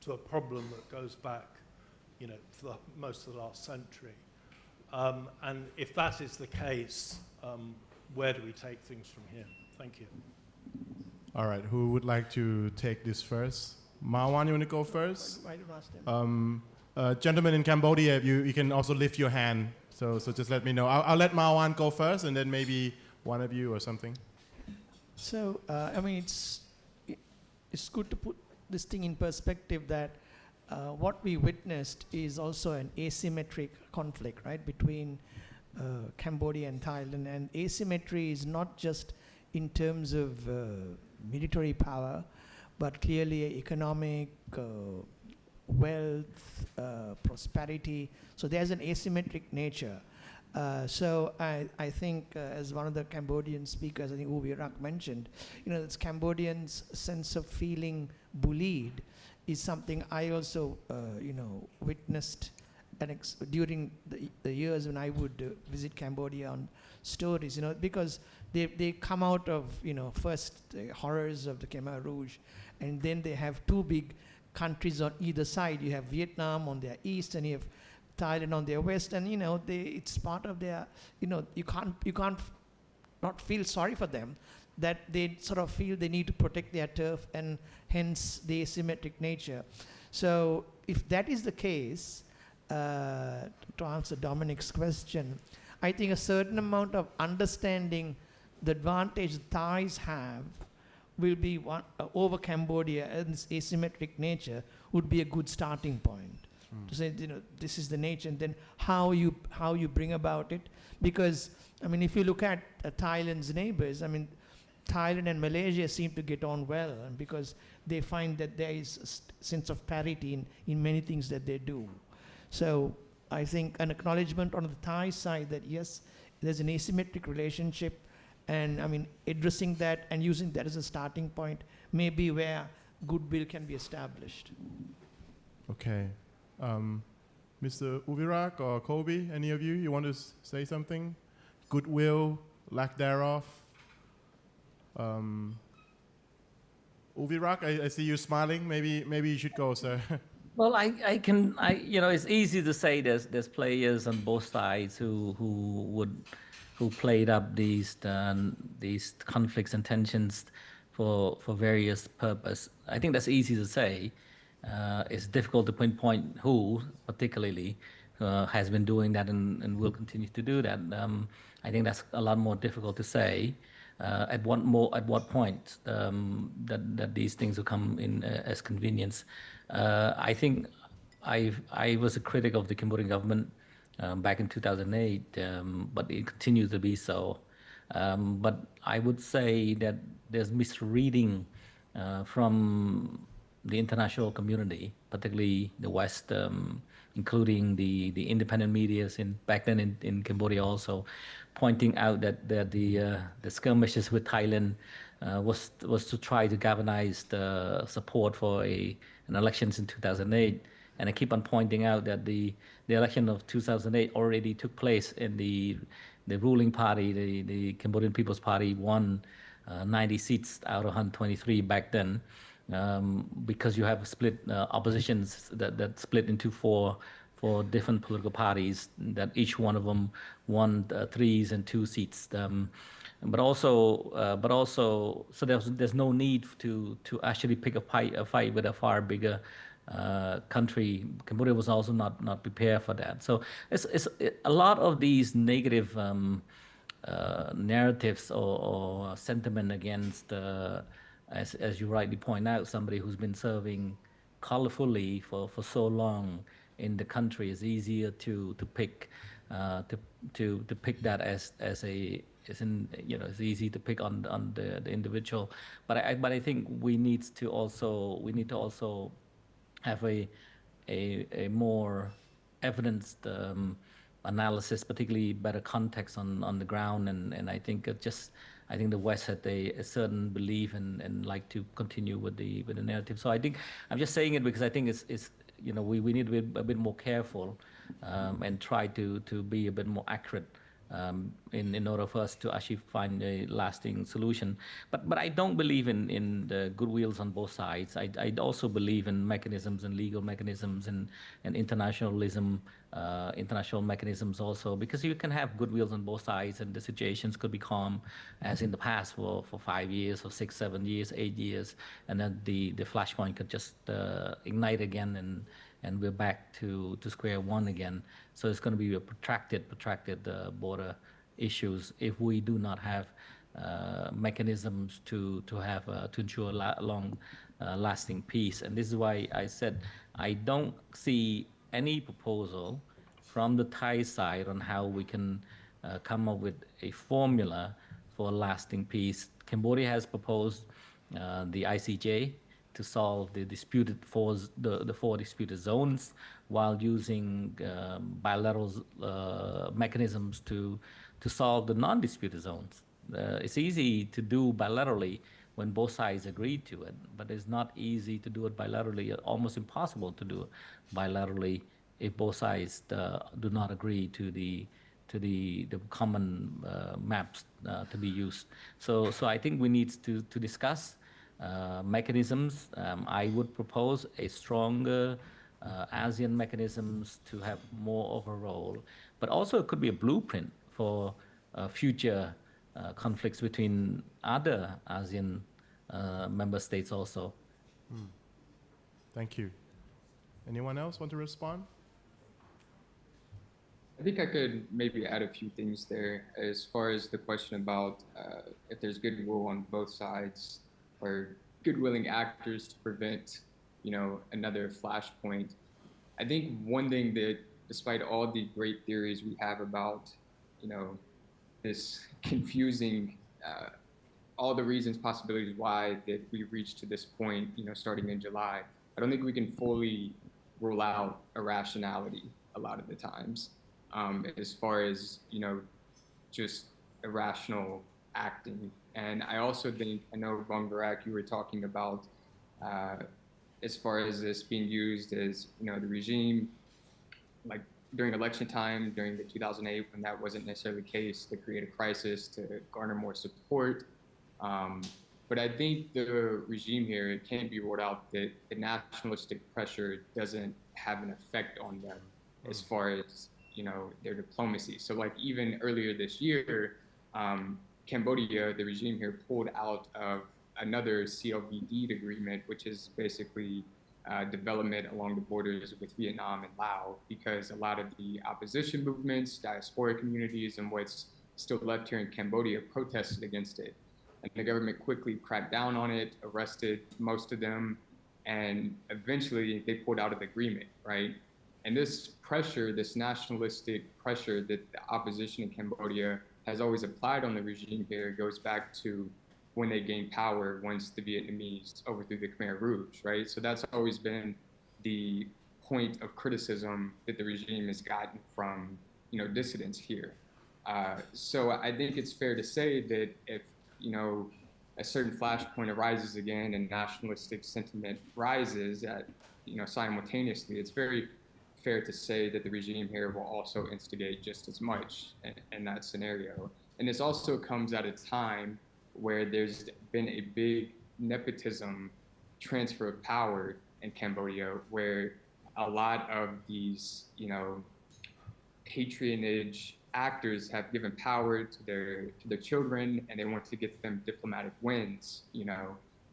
to a problem that goes back, you know, for most of the last century? And if that is the case, where do we take things from here? Thank you. All right, who would like to take this first? Marwan, you want to go first? I don't ask them. Gentlemen in Cambodia, you can also lift your hand. So just let me know. I'll let Marwan go first, and then maybe one of you or something. So, I mean, it's good to put this thing in perspective that what we witnessed is also an asymmetric conflict, right, between Cambodia and Thailand. And asymmetry is not just in terms of military power, but clearly economic, wealth, prosperity. So there's an asymmetric nature. So I think, as one of the Cambodian speakers, I think Uvirak mentioned, you know, this Cambodians' sense of feeling bullied is something I also, you know, witnessed during the years when I would visit Cambodia on stories, you know, because they come out of, you know, first the horrors of the Khmer Rouge, and then they have two big countries on either side. You have Vietnam on their east, and you have Thailand on their west, and you know it's part of their, you know, you can't not feel sorry for them, that they sort of feel they need to protect their turf, and hence the asymmetric nature. So if that is the case, to answer Dominic's question, I think a certain amount of understanding the advantage the Thais have will be one, over Cambodia, and this asymmetric nature would be a good starting point. To say, you know, this is the nature, and then how you bring about it. Because, I mean, if you look at Thailand's neighbors, I mean, Thailand and Malaysia seem to get on well, and because they find that there is a sense of parity in many things that they do. So I think an acknowledgement on the Thai side that yes, there's an asymmetric relationship, and I mean, addressing that and using that as a starting point may be where goodwill can be established. Okay. Mr. Uvirak or Kobe, any of you want to say something? Goodwill, lack thereof? Uvirak, I see you smiling. Maybe you should go, sir. Well, you know, it's easy to say there's players on both sides who played up these conflicts and tensions for various purpose. I think that's easy to say. It's difficult to pinpoint who particularly has been doing that and will continue to do that. I think that's a lot more difficult to say. At what point that these things will come in as convenience. I think I was a critic of the Cambodian government back in 2008, but it continues to be so. But I would say that there's misreading from the international community, particularly the West, including the independent medias in back then in Cambodia, also pointing out that the skirmishes with Thailand was to try to galvanize the support for an elections in 2008. And I keep on pointing out that the election of 2008 already took place in the ruling party, the Cambodian People's Party, won 90 seats out of 123 back then, because you have split oppositions that split into four different political parties, that each one of them won 3s and 2 seats. But also, so there's no need to actually pick a fight with a far bigger country. Cambodia was also not prepared for that. So it's a lot of these negative narratives or sentiment against, as you rightly point out, somebody who's been serving colorfully for so long in the country. Is easier to pick to pick that as in, you know, it's easy to pick on the individual. But I think we need to also have a more evidenced analysis, particularly better context on the ground, and I think I think the West had a certain belief and like to continue with the narrative. So I think I'm just saying it because I think it's you know, we need to be a bit more careful and try to be a bit more accurate in order for us to actually find a lasting solution. But I don't believe in the goodwills on both sides. I also believe in mechanisms and legal mechanisms and internationalism, international mechanisms also, because you can have goodwills on both sides and the situations could be calm as in the past for 5 years or 6, 7 years, 8 years, and then the flashpoint could just ignite again and we're back to square one again. So it's going to be a protracted border issues if we do not have mechanisms to ensure long lasting peace. And this is why I said I don't see any proposal from the Thai side on how we can come up with a formula for lasting peace. Cambodia has proposed the ICJ to solve the the four disputed zones while using bilateral mechanisms to solve the non-disputed zones. It's easy to do bilaterally when both sides agree to it, but it's not easy to do it bilaterally, almost impossible to do it bilaterally if both sides do not agree to the common maps to be used. So I think we need to discuss mechanisms. I would propose a stronger ASEAN mechanisms to have more of a role, but also it could be a blueprint for future conflicts between other ASEAN member states also. Thank you. Anyone else want to respond? I think I could maybe add a few things there as far as the question about if there's goodwill on both sides or good-willing actors to prevent, you know, another flashpoint. I think one thing that, despite all the great theories we have about, you know, this confusing, all the reasons, possibilities why that we reached to this point, you know, starting in July, I don't think we can fully rule out irrationality a lot of the times, as far as, you know, just irrational acting. And I also think, I know, Vong Barak, you were talking about as far as this being used as, you know, the regime, like during election time, during the 2008, when that wasn't necessarily the case, to create a crisis, to garner more support. But I think the regime here, it can't be ruled out that the nationalistic pressure doesn't have an effect on them as far as, you know, their diplomacy. So like even earlier this year, Cambodia, the regime here, pulled out of another CLVD agreement, which is basically development along the borders with Vietnam and Laos, because a lot of the opposition movements, diaspora communities, and what's still left here in Cambodia protested against it. And the government quickly cracked down on it, arrested most of them, and eventually they pulled out of the agreement, right? And this pressure, this nationalistic pressure that the opposition in Cambodia has always applied on the regime here goes back to when they gained power once the Vietnamese overthrew the Khmer Rouge, right? So that's always been the point of criticism that the regime has gotten from, dissidents here. So I think it's fair to say that if, a certain flashpoint arises again and nationalistic sentiment rises at, simultaneously, it's very fair to say that the regime here will also instigate just as much in that scenario. And this also comes at a time where there's been a big nepotism transfer of power in Cambodia, where a lot of these, patronage actors have given power to their children, and they want to get them diplomatic wins,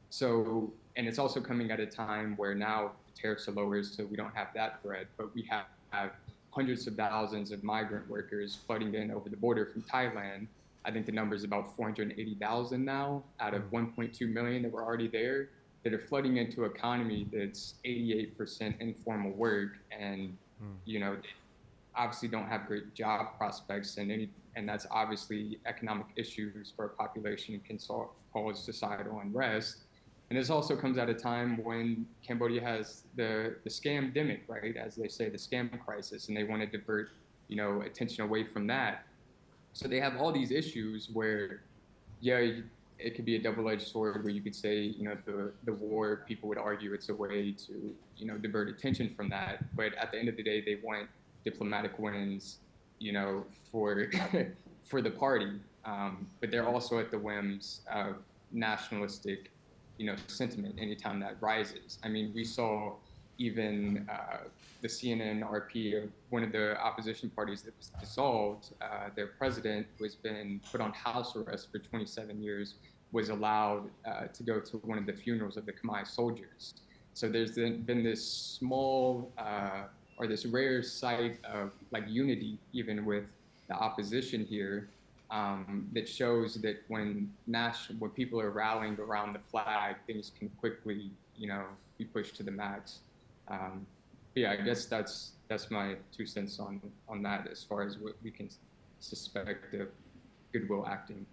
So, and it's also coming at a time where now the tariffs are lower, so we don't have that threat, but we have hundreds of thousands of migrant workers flooding in over the border from Thailand. I think the number is about 480,000 now out of 1.2 million that were already there, that are flooding into an economy that's 88% informal work, and obviously don't have great job prospects, and that's obviously economic issues for a population and can cause societal unrest. And this also comes at a time when Cambodia has the scam-demic, right? As they say, the scam crisis, and they want to divert, attention away from that. So they have all these issues where, it could be a double-edged sword where you could say, the war, people would argue it's a way to, divert attention from that. But at the end of the day, they want diplomatic wins, for for the party. But they're also at the whims of nationalistic, sentiment anytime that rises. I mean, we saw even the CNN RP of one of the opposition parties that was dissolved, their president, who has been put on house arrest for 27 years, was allowed to go to one of the funerals of the Khmer soldiers. So there's been this small or this rare sight of like unity, even with the opposition here, that shows that when people are rallying around the flag, things can quickly, be pushed to the max. I guess that's my 2 cents on that as far as what we can suspect of goodwill acting.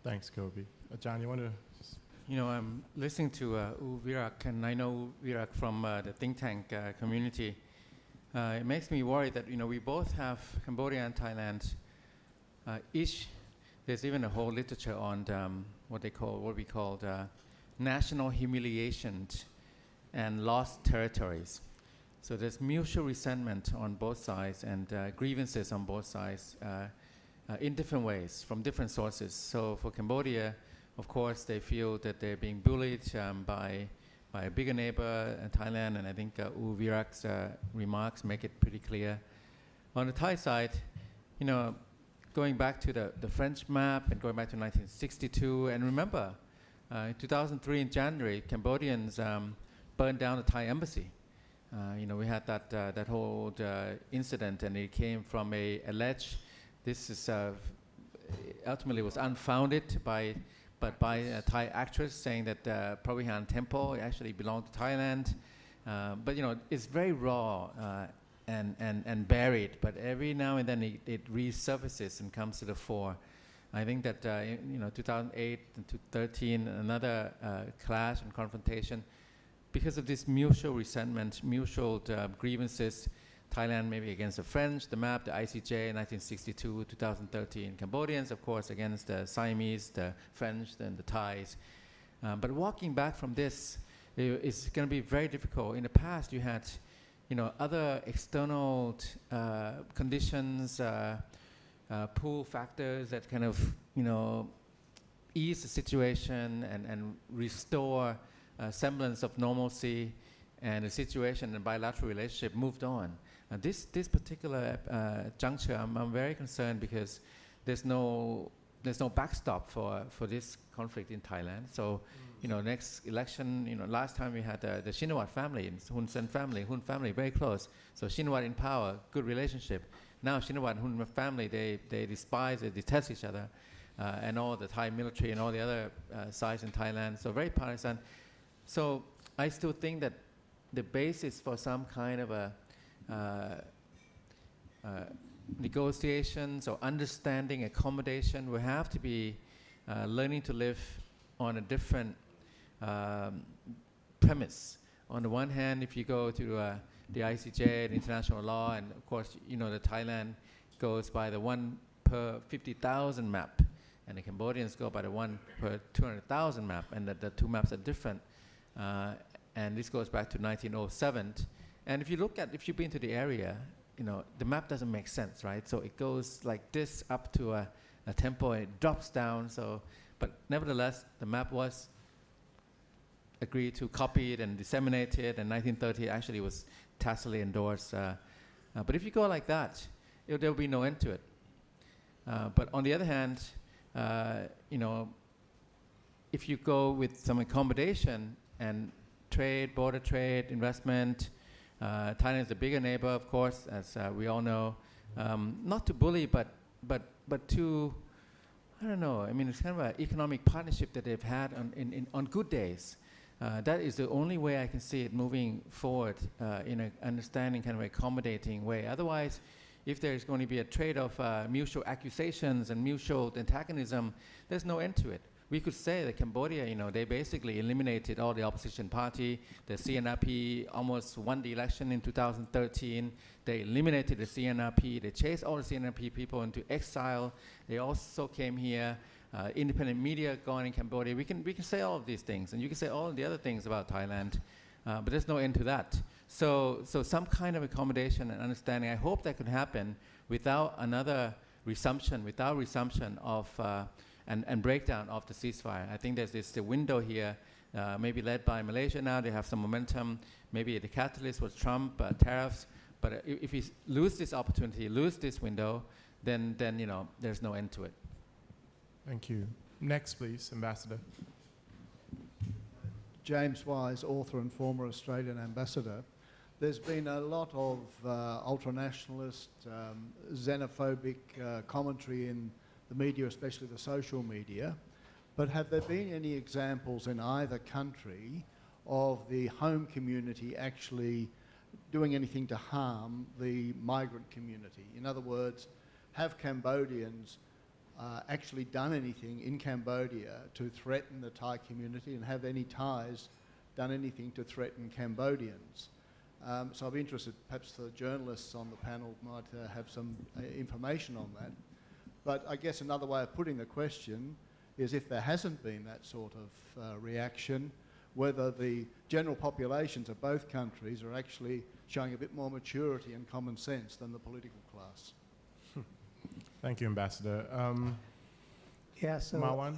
Thanks, Kobe. John, you want to? I'm listening to U Virak, and I know Virak from the think tank community. It makes me worried that we both have Cambodia and Thailand. There's even a whole literature on what we call national humiliation and lost territories. So there's mutual resentment on both sides and grievances on both sides in different ways from different sources. So for Cambodia, of course, they feel that they're being bullied by a bigger neighbor, Thailand, and I think U Virak's remarks make it pretty clear. On the Thai side, going back to the French map and going back to 1962, and remember, in 2003 in January, Cambodians burned down the Thai embassy. We had that whole incident, and it came from this is ultimately was unfounded by a Thai actress saying that Pravihan Temple actually belonged to Thailand. But it's very raw and buried, but every now and then it resurfaces and comes to the fore. I think that 2008 and 2013, another clash and confrontation because of this mutual resentment, mutual grievances. Thailand maybe against the French, the map, the ICJ, 1962, 2013. Cambodians, of course, against the Siamese, the French, and the Thais. But walking back from this is going to be very difficult. In the past, you had, other external conditions, pull factors that kind of, ease the situation and restore a semblance of normalcy, and the situation and bilateral relationship moved on. This particular juncture, I'm very concerned because there's no backstop for this conflict in Thailand. So, next election, last time we had the Shinawatra family, Hun Sen family, Hun family, very close. So Shinawatra in power, good relationship. Now Shinawatra and Hun family, they despise, they detest each other, and all the Thai military and all the other sides in Thailand. So very partisan. So I still think that the basis for some kind of a negotiations or understanding, accommodation will have to be learning to live on a different premise. On the one hand, if you go to the ICJ, the international law, and of course, you know, the Thailand goes by the 1 per 50,000 map, and the Cambodians go by the 1 per 200,000 map, and the two maps are different. And this goes back to 1907. And if you've been to the area, you know, the map doesn't make sense, right? So it goes like this up to a tempo, and it drops down. So, but nevertheless, the map was agreed to, copied and disseminated, and 1930 actually was tacitly endorsed. But if you go like that, there will be no end to it. But on the other hand, you know, if you go with some accommodation and trade, border trade, investment, Thailand is a bigger neighbor, of course, as we all know. Not to bully, but to, I don't know. I mean, it's kind of an economic partnership that they've had on good days. That is the only way I can see it moving forward in an understanding, kind of accommodating way. Otherwise, if there's going to be a trade of mutual accusations and mutual antagonism, there's no end to it. We could say that Cambodia, you know, they basically eliminated all the opposition party. The CNRP almost won the election in 2013. They eliminated the CNRP. They chased all the CNRP people into exile. They also came here. Independent media gone in Cambodia. We can say all of these things, and you can say all of the other things about Thailand, but there's no end to that. So some kind of accommodation and understanding, I hope that could happen without another resumption of and breakdown of the ceasefire. I think there's the window here, maybe led by Malaysia now. They have some momentum. Maybe the catalyst was Trump, tariffs. But if we lose this opportunity, lose this window, then you know, there's no end to it. Thank you. Next, please, Ambassador. James Wise, author and former Australian ambassador. There's been a lot of ultranationalist, xenophobic commentary in the media, especially the social media. But have there been any examples in either country of the home community actually doing anything to harm the migrant community? In other words, have Cambodians actually done anything in Cambodia to threaten the Thai community, and have any Thais done anything to threaten Cambodians? So I'd be interested, perhaps the journalists on the panel might have some information on that. But I guess another way of putting the question is, if there hasn't been that sort of reaction, whether the general populations of both countries are actually showing a bit more maturity and common sense than the political class. Thank you, Ambassador. Yeah, so Marwan?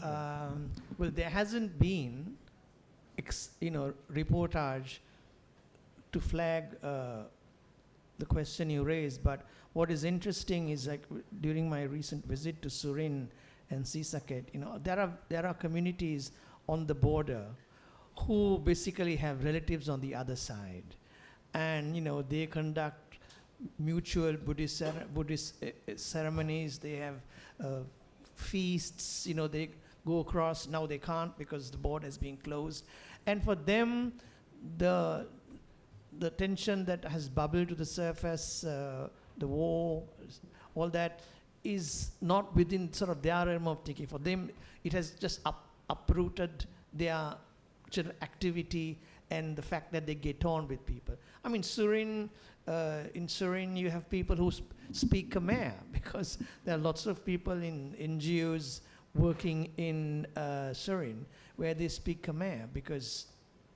well, there hasn't been, reportage to flag the question you raised. But what is interesting is, like, during my recent visit to Surin and ceasefire, you know, there are communities on the border who basically have relatives on the other side, and you know, they conduct mutual Buddhist ceremonies. They have feasts. You know, they go across. Now they can't because the border has been closed, and for them, the tension that has bubbled to the surface, the war, all that is not within sort of their realm of thinking. For them, it has just uprooted their activity and the fact that they get on with people. I mean, Surin, in Surin, you have people who speak Khmer, because there are lots of people in NGOs working in Surin where they speak Khmer because,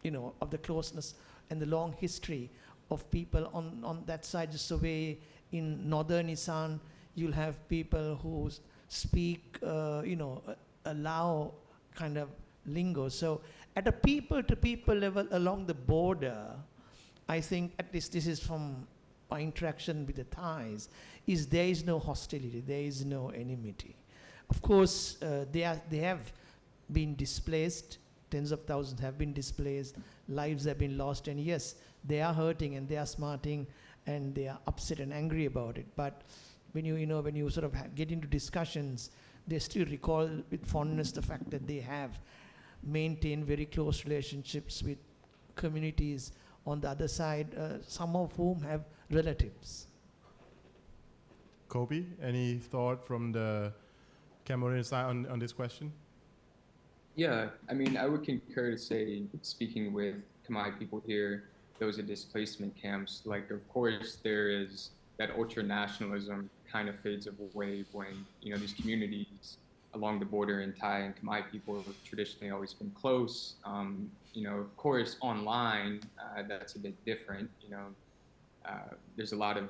you know, of the closeness and the long history of people on that side. Just away in northern Isan, you'll have people who speak, a Lao kind of lingo. So at a people-to-people level along the border, I think, at least this is from my interaction with the Thais, is there is no hostility, there is no enmity. Of course, they have been displaced, tens of thousands have been displaced, lives have been lost, and yes, they are hurting and they are smarting and they are upset and angry about it. But when you sort of get into discussions, they still recall with fondness the fact that they have maintained very close relationships with communities on the other side, some of whom have relatives. Kobe, any thought from the Cambodian side on this question? Yeah, I mean, I would concur to say, speaking with Khmer people here, those are displacement camps. Like, of course, there is that ultra nationalism kind of fades away when, you know, these communities along the border in Thai and Khmer people have traditionally always been close. You know, of course, online, that's a bit different. You know, there's a lot of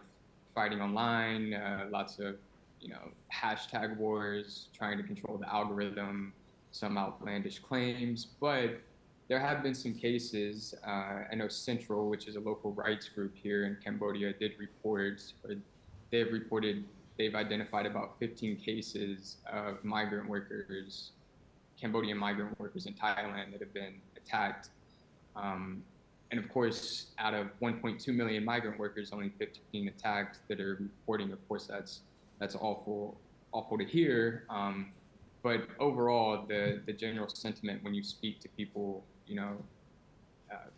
fighting online, lots of, you know, hashtag wars, trying to control the algorithm, some outlandish claims. But there have been some cases. I know Central, which is a local rights group here in Cambodia, did report, or they've reported, they've identified about 15 cases of migrant workers, Cambodian migrant workers in Thailand that have been attacked. Um, and of course, out of 1.2 million migrant workers, only 15 attacked that are reporting. Of course, that's awful to hear. But overall, the general sentiment when you speak to people, you know, uh,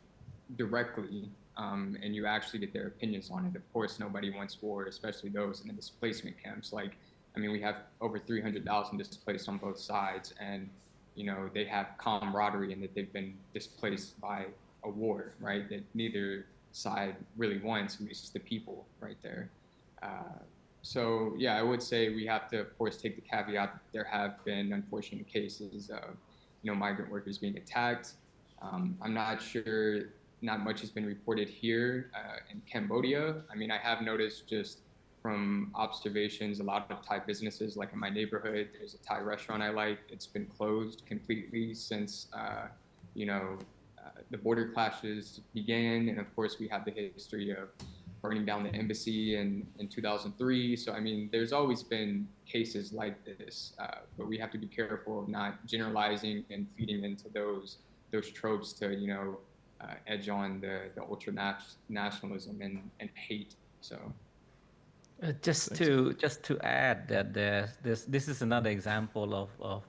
directly, and you actually get their opinions on it. Of course, nobody wants war, especially those in the displacement camps. Like, I mean, we have over 300,000 displaced on both sides, and you know they have camaraderie in that they've been displaced by a war, right? That neither side really wants, at least the people right there. Uh, so yeah, I would say we have to, of course, take the caveat that there have been unfortunate cases of, you know, migrant workers being attacked. I'm not sure, not much has been reported here in Cambodia. I mean, I have noticed just from observations, a lot of Thai businesses, like in my neighborhood, there's a Thai restaurant I like. It's been closed completely since, you know, the border clashes began. And of course, we have the history of burning down the embassy in 2003. So, I mean, there's always been cases like this, but we have to be careful of not generalizing and feeding into those tropes to, you know, edge on the ultra nationalism and hate. So Just to add that this is another example of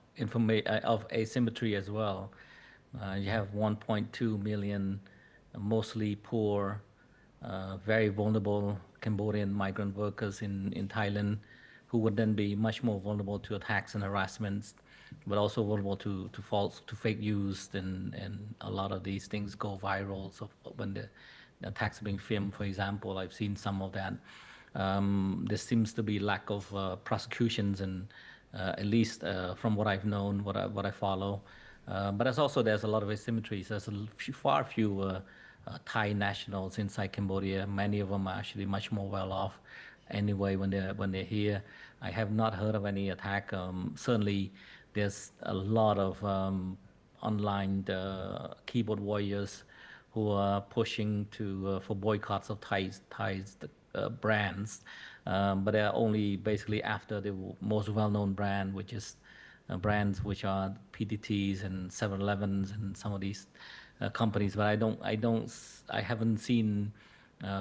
asymmetry as well. You have 1.2 million, mostly poor, very vulnerable Cambodian migrant workers in Thailand, who would then be much more vulnerable to attacks and harassments, but also vulnerable to false, to fake news, and a lot of these things go viral. So when the attacks are being filmed, for example, I've seen some of that. There seems to be lack of prosecutions, and at least from what I've known, what I follow. But there's a lot of asymmetries. There's far fewer Thai nationals inside Cambodia. Many of them are actually much more well off anyway when they're here. I have not heard of any attack. Certainly, there's a lot of online keyboard warriors who are pushing for boycotts of Thai's brands, but they're only basically after the most well-known brand, which is brands which are PTTs and 7-Elevens and some of these companies. But I haven't seen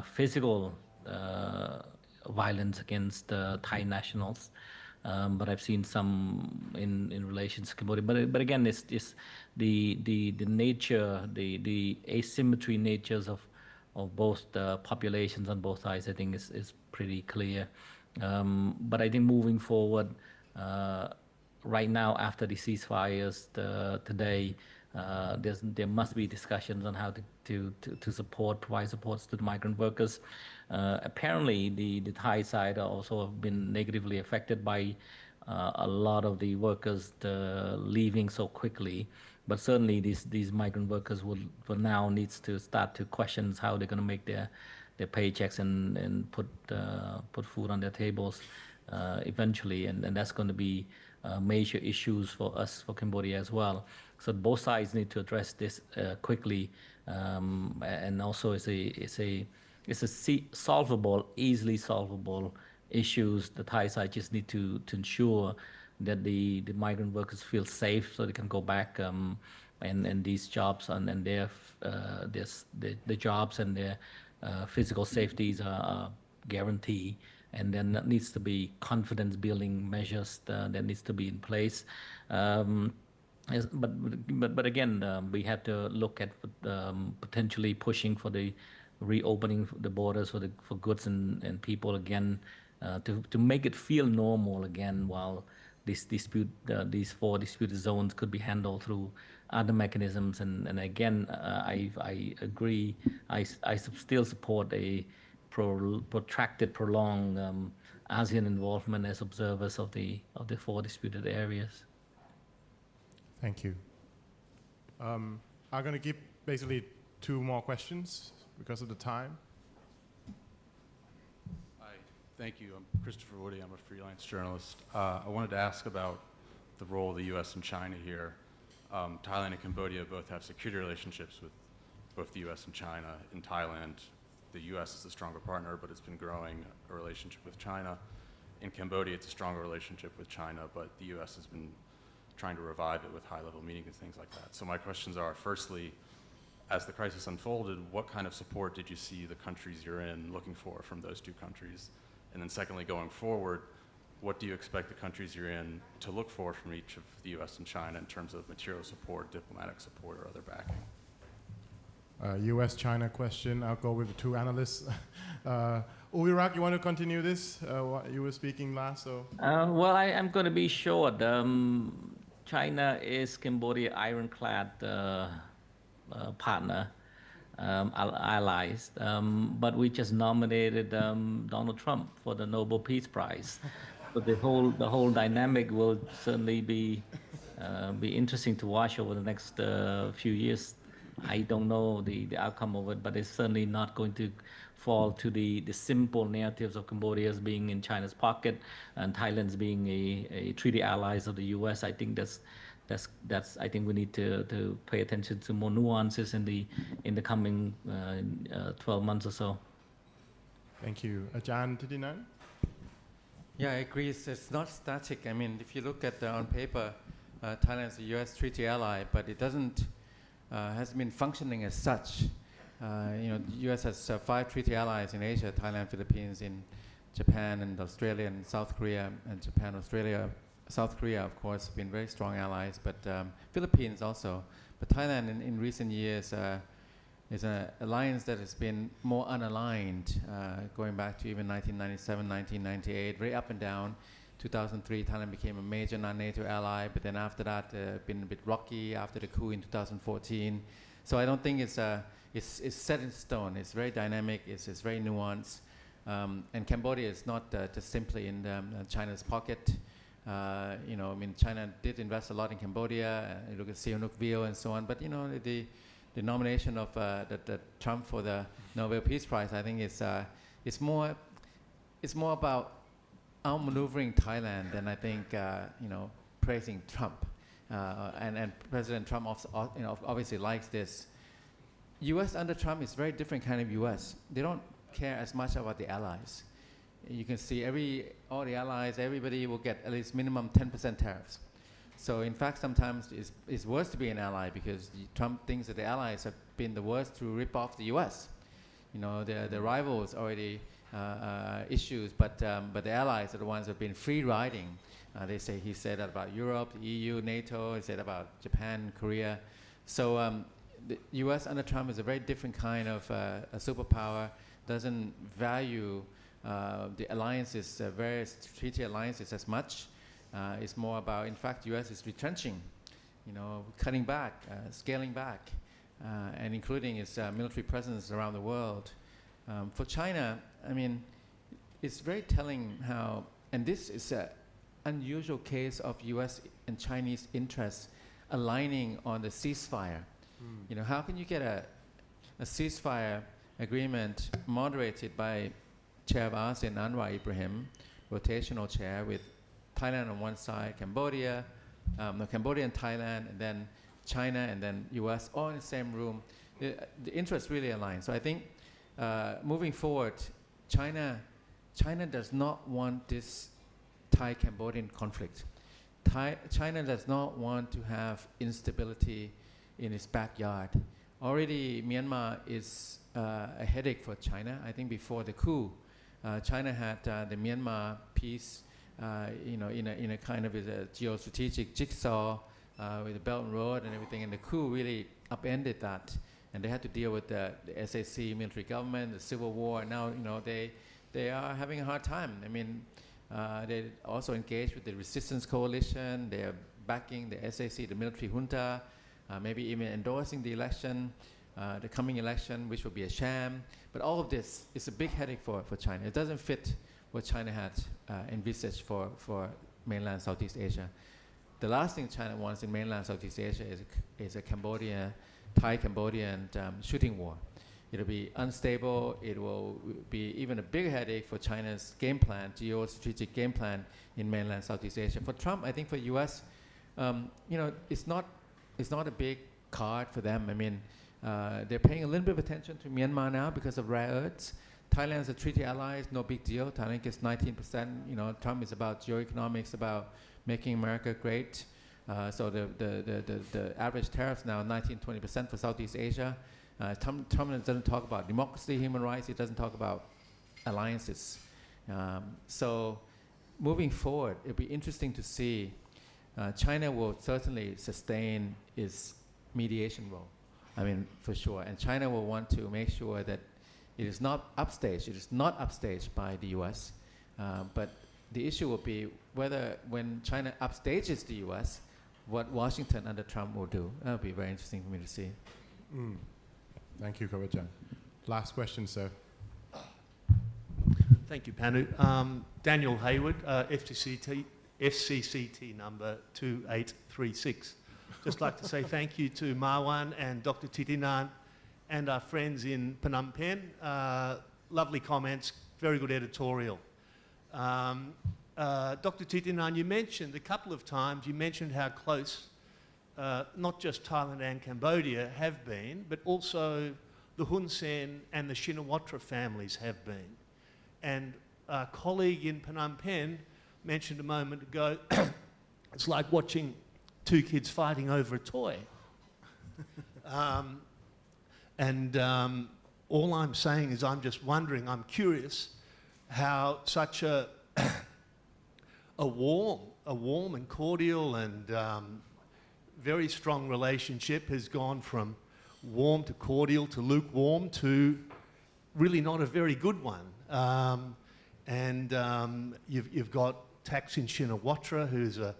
physical violence against Thai nationals. But I've seen some in relation to Cambodia. But again, it's the nature, the asymmetry natures of both the populations on both sides. I think is pretty clear. But I think moving forward, right now after the ceasefires today, there must be discussions on how to provide supports to the migrant workers. Apparently, the Thai side also have been negatively affected by a lot of the workers leaving so quickly. But certainly, these migrant workers will now needs to start to question how they're going to make their paychecks and put food on their tables eventually, and that's going to be major issues for us, for Cambodia as well. So both sides need to address this quickly, and also solvable, easily solvable issues. The Thai side just need to ensure that the migrant workers feel safe so they can go back, and these jobs and their the jobs and their physical safeties are guaranteed. And then that needs to be confidence building measures that needs to be in place. But again, we have to look at potentially pushing for the reopening the borders for goods and people again, to make it feel normal again, while these 4 disputed zones could be handled through other mechanisms. And again, I agree. I still support a protracted, prolonged ASEAN involvement as observers of the 4 disputed areas. Thank you. I'm going to give basically 2 more questions because of the time. Hi, thank you. I'm Christopher Woody. I'm a freelance journalist. I wanted to ask about the role of the U.S. and China here. Thailand and Cambodia both have security relationships with both the U.S. and China. In Thailand, the U.S. is the stronger partner, but it's been growing a relationship with China. In Cambodia, it's a stronger relationship with China, but the U.S. has been trying to revive it with high-level meetings and things like that. So my questions are, firstly, as the crisis unfolded, what kind of support did you see the countries you're in looking for from those 2 countries? And then secondly, going forward, what do you expect the countries you're in to look for from each of the U.S. and China in terms of material support, diplomatic support, or other backing? U.S.-China question. I'll go with the 2 analysts. Uvirak, you want to continue this? You were speaking last, so. Well, I'm going to be short. China is Cambodia ironclad partner, allies, but we just nominated Donald Trump for the Nobel Peace Prize. But the whole dynamic will certainly be interesting to watch over the next few years. I don't know the outcome of it, but it's certainly not going to fall to the simple narratives of Cambodia as being in China's pocket and Thailand's being a treaty allies of the U.S. I think I think we need to pay attention to more nuances in the coming 12 months or so. Thank you. Ajahn Thitinan? Yeah, I agree. It's not static. I mean, if you look at on paper, Thailand is a U.S. treaty ally, but it hasn't been functioning as such. The U.S. has 5 treaty allies in Asia: Thailand, Philippines, in Japan, and Australia, and South Korea, and Japan, Australia. South Korea, of course, have been very strong allies, but Philippines also. But Thailand, in recent years, is an alliance that has been more unaligned, going back to even 1997, 1998, very up and down. 2003, Thailand became a major non-NATO ally, but then after that, been a bit rocky after the coup in 2014. So I don't think it's set in stone. It's very dynamic. It's very nuanced. And Cambodia is not just simply in China's pocket. China did invest a lot in Cambodia. You look at Sihanoukville and so on. But the nomination of the Trump for the Nobel Peace Prize, I think it's more about outmaneuvering Thailand than I think praising Trump. And President Trump obviously likes this. U.S. under Trump is a very different kind of U.S. They don't care as much about the allies. You can see all the allies, everybody will get at least minimum 10% tariffs. So in fact, sometimes it's worse to be an ally because Trump thinks that the allies have been the worst to rip off the U.S. The rivals already issues, but the allies are the ones that have been free riding. He said that about Europe, the EU, NATO. He said about Japan, Korea. So the U.S. under Trump is a very different kind of a superpower. Doesn't value the alliances, various treaty alliances as much. It's more about, in fact, U.S. is retrenching, cutting back, scaling back, and including its military presence around the world. For China, I mean, it's very telling how, and this is an unusual case of U.S. and Chinese interests aligning on the ceasefire. How can you get a ceasefire agreement moderated by Chair of ASEAN, Anwar Ibrahim, rotational chair, with Thailand on one side, Cambodia and Thailand, and then China, and then U.S., all in the same room. The interests really align. So I think moving forward, China does not want this Thai-Cambodian conflict. China does not want to have instability in its backyard. Already, Myanmar is a headache for China. I think before the coup, China had the Myanmar peace, in a kind of a geostrategic jigsaw with the Belt and Road and everything, and the coup really upended that, and they had to deal with the SAC military government, the civil war. And now, they are having a hard time. I mean, They also engage with the resistance coalition. They are backing the SAC, the military junta, maybe even endorsing the election, the coming election, which will be a sham. But all of this is a big headache for China. It doesn't fit what China had envisaged for mainland Southeast Asia. The last thing China wants in mainland Southeast Asia is a Thai Cambodian shooting war. It'll be unstable. It will be even a bigger headache for China's game plan, geostrategic game plan in mainland Southeast Asia. For Trump, I think for U.S., it's not a big card for them. I mean, they're paying a little bit of attention to Myanmar now because of rare earths. Thailand is a treaty ally, it's no big deal. Thailand gets 19%. Trump is about geoeconomics, about making America great. So the average tariffs now 19-20% for Southeast Asia. Trump doesn't talk about democracy, human rights. He doesn't talk about alliances. So moving forward, it'll be interesting to see. China will certainly sustain its mediation role. I mean, for sure. And China will want to make sure that it is not upstaged. It is not upstaged by the U.S. But the issue will be whether when China upstages the U.S., what Washington under Trump will do. That will be very interesting for me to see. Thank you, Kawachan. Last question, sir. Thank you, Panu. Daniel Hayward, FCCT number 2836. Just like to say thank you to Marwan and Dr. Titinan and our friends in Phnom Penh. Lovely comments, very good editorial. Dr. Titinan, you mentioned a couple of times, you mentioned how close not just Thailand and Cambodia have been, but also the Hun Sen and the Shinawatra families have been. And a colleague in Phnom Penh mentioned a moment ago, it's like watching two kids fighting over a toy. All I'm saying is I'm just wondering, I'm curious how such a warm and cordial and very strong relationship has gone from warm to cordial to lukewarm to really not a very good one. You've got Thaksin Shinawatra, who's a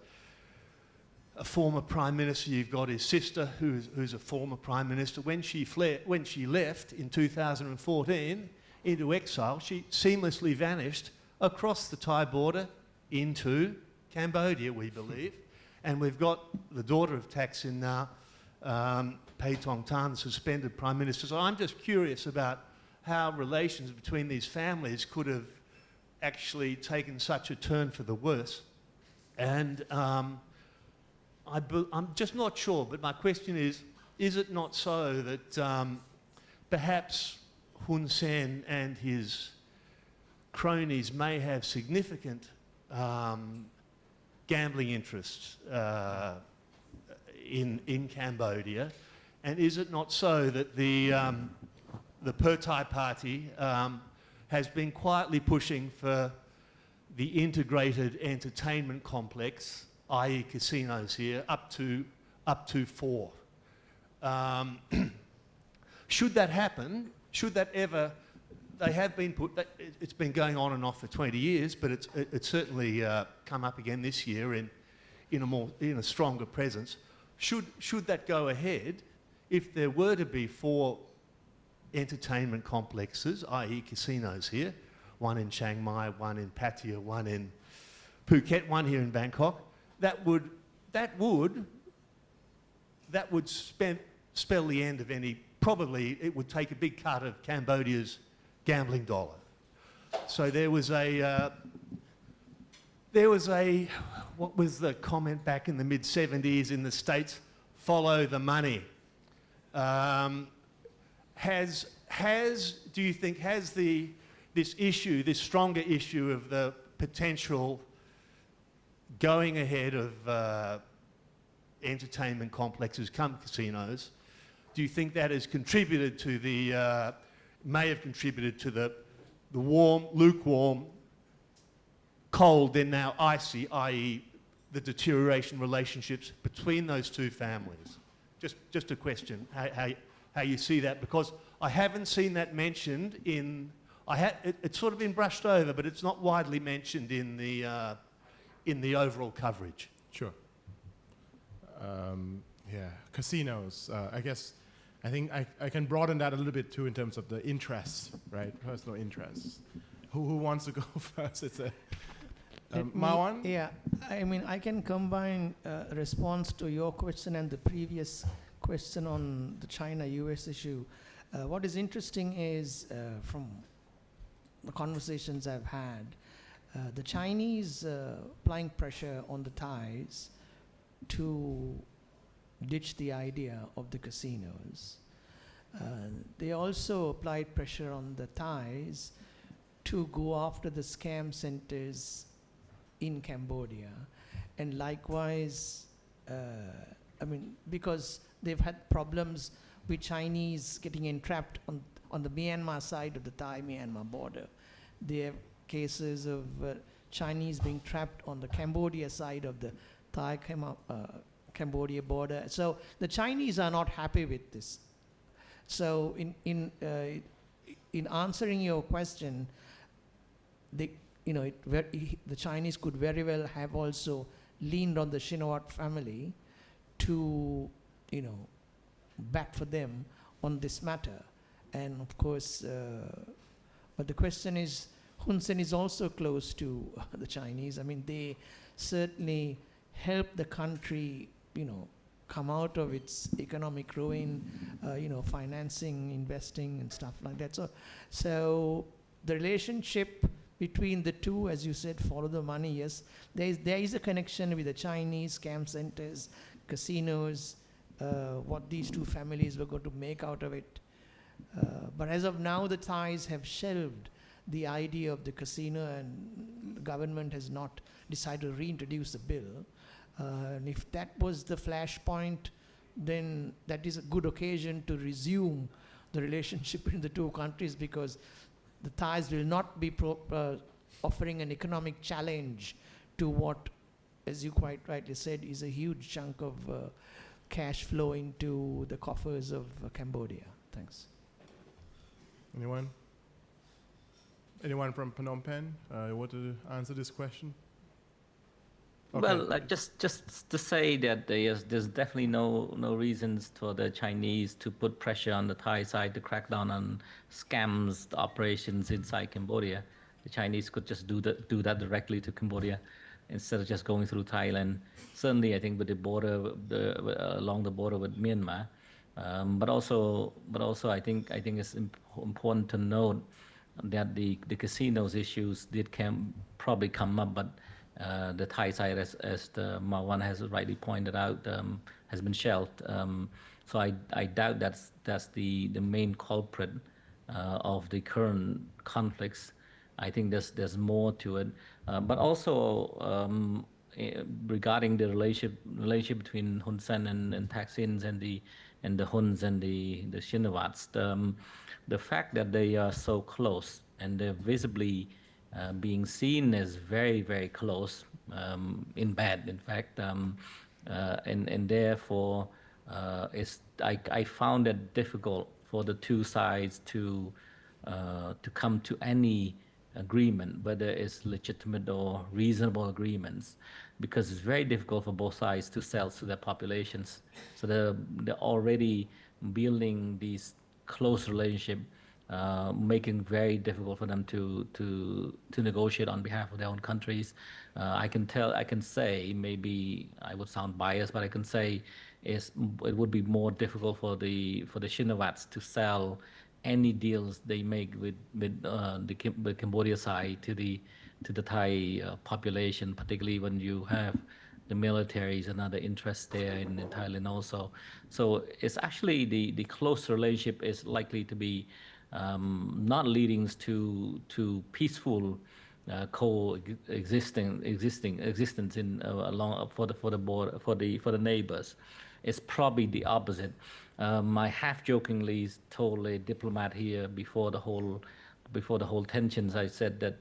former prime minister. You've got his sister, who's a former prime minister. When she left in 2014 into exile, she seamlessly vanished across the Thai border into Cambodia, we believe. And we've got the daughter of Thaksin now, Phay Tong Tan, suspended prime minister. So I'm just curious about how relations between these families could have actually taken such a turn for the worse. And I'm just not sure, but my question is it not so that perhaps Hun Sen and his cronies may have significant gambling interests in Cambodia? And is it not so that the Per Thai party has been quietly pushing for the integrated entertainment complex, i.e. casinos here, up to 4? Should that happen, should that ever, they have been it's been going on and off for 20 years, but it's certainly come up again this year in a stronger presence. Should that go ahead, if there were to be 4 entertainment complexes, i.e. casinos here, one in Chiang Mai, one in Pattaya, one in Phuket, one here in Bangkok, that would spell the end of any, probably it would take a big cut of Cambodia's gambling dollar. So there was a, what was the comment back in the mid-70s in the States? Follow the money. Do you think, this issue, this stronger issue of the potential going ahead of entertainment complexes come casinos, do you think that has contributed to may have contributed to the warm, lukewarm, cold, then now icy, i.e. the deterioration relationships between those two families? Just a question, how you see that, because I haven't seen that mentioned in It's sort of been brushed over, but it's not widely mentioned in the overall coverage. Sure. Yeah, casinos. I think I can broaden that a little bit too in terms of the interests, right? Personal interests. Who wants to go first? It's a Marwan? Yeah, I mean, I can combine a response to your question and the previous question on the China-US issue. What is interesting is, from the conversations I've had, the Chinese applying pressure on the Thais to ditch the idea of the casinos. They also applied pressure on the Thais to go after the scam centers in Cambodia. And likewise, I mean, because they've had problems with Chinese getting entrapped on the Myanmar side of the Thai-Myanmar border. There are cases of Chinese being trapped on the Cambodia side of the Thai-Cambodia border. So the Chinese are not happy with this. So in answering your question, the Chinese could very well have also leaned on the Shinawatra family to, bat for them on this matter. And of course, but the question is, Hun Sen is also close to the Chinese. I mean, they certainly helped the country, come out of its economic ruin, financing, investing, and stuff like that. So the relationship between the two, as you said, follow the money, yes. There is a connection with the Chinese scam centers, casinos, what these two families were going to make out of it. But as of now, the Thais have shelved the idea of the casino, and the government has not decided to reintroduce the bill. And if that was the flashpoint, then that is a good occasion to resume the relationship between the two countries, because the Thais will not be offering an economic challenge to what, as you quite rightly said, is a huge chunk of cash flow into the coffers of Cambodia. Thanks. Anyone? Anyone from Phnom Penh want to answer this question? Okay. Well, just to say that there's definitely no reasons for the Chinese to put pressure on the Thai side to crack down on scams, the operations inside Cambodia. The Chinese could just do that directly to Cambodia instead of just going through Thailand. Certainly, I think with the border, along the border with Myanmar, but also I think it's important to note that the casinos issues probably come up, but the Thai side, as the Marwan has rightly pointed out, has been shelved. So I doubt that's the main culprit of the current conflicts. I think there's more to it, but also regarding the relationship between Hun Sen and Thaksins and the Huns and the Shinawats, the fact that they are so close and they're visibly being seen as very, very close, in bad, in fact, and therefore I found it difficult for the two sides to come to any agreement, whether it's legitimate or reasonable agreements, because it's very difficult for both sides to sell to their populations. So they're already building these close relationship, making very difficult for them to negotiate on behalf of their own countries. I can say, maybe I would sound biased, but I can say it would be more difficult for the Shinawats to sell any deals they make with the Cambodia side to the Thai population, particularly when you have the militaries and other interests there in Thailand also. So it's actually the close relationship is likely to be not leading to peaceful existence in along for the border for the neighbors. It's probably the opposite. I half jokingly told a diplomat here before the whole tensions. I said that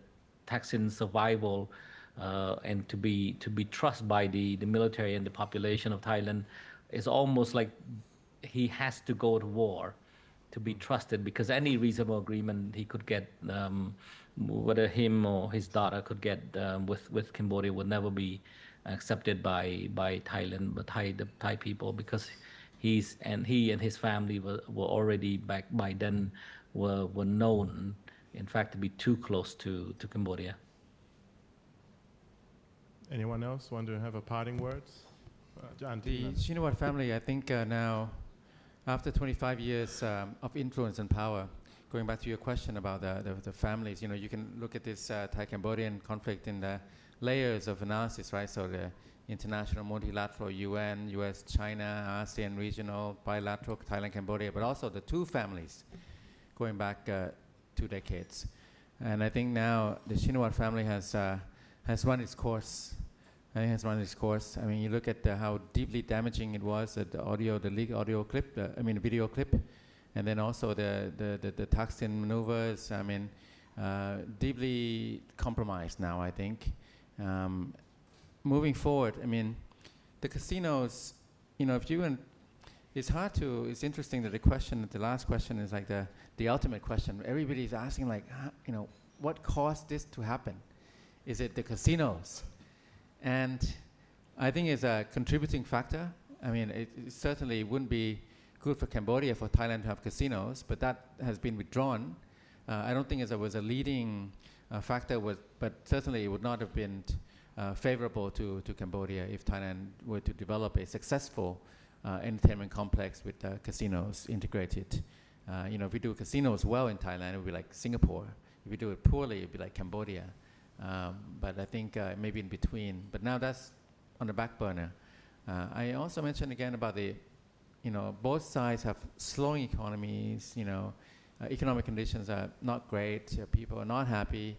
Thaksin's survival and to be trusted by the military and the population of Thailand is almost like he has to go to war be trusted, because any reasonable agreement he could get, whether him or his daughter could get with Cambodia, would never be accepted by Thailand, the Thai people, because he and his family were already back by then were known, in fact, to be too close to Cambodia. Anyone else want to have a parting words? The Shinawatra family, I think now, after 25 years of influence and power, going back to your question about the families, you can look at this Thai-Cambodian conflict in the layers of analysis, right? So the international, multilateral, UN, US, China, ASEAN, regional, bilateral, Thailand, Cambodia, but also the two families going back 2 decades. And I think now the Shinawatra family has run its course. I think has run its course. I mean, you look at how deeply damaging it was, the leaked audio clip, video clip, and then also the Thaksin maneuvers. I mean, deeply compromised now, I think. Moving forward, I mean, the casinos, it's interesting that the last question is like the ultimate question. Everybody's asking like, what caused this to happen? Is it the casinos? And I think it's a contributing factor. I mean, it certainly wouldn't be good for Cambodia, for Thailand to have casinos, but that has been withdrawn. I don't think it was a leading factor, but certainly it would not have been favorable to Cambodia if Thailand were to develop a successful entertainment complex with casinos integrated. If we do casinos well in Thailand, it would be like Singapore. If we do it poorly, it would be like Cambodia. But I think maybe in between. But now that's on the back burner. I also mentioned again about both sides have slowing economies. Economic conditions are not great. People are not happy.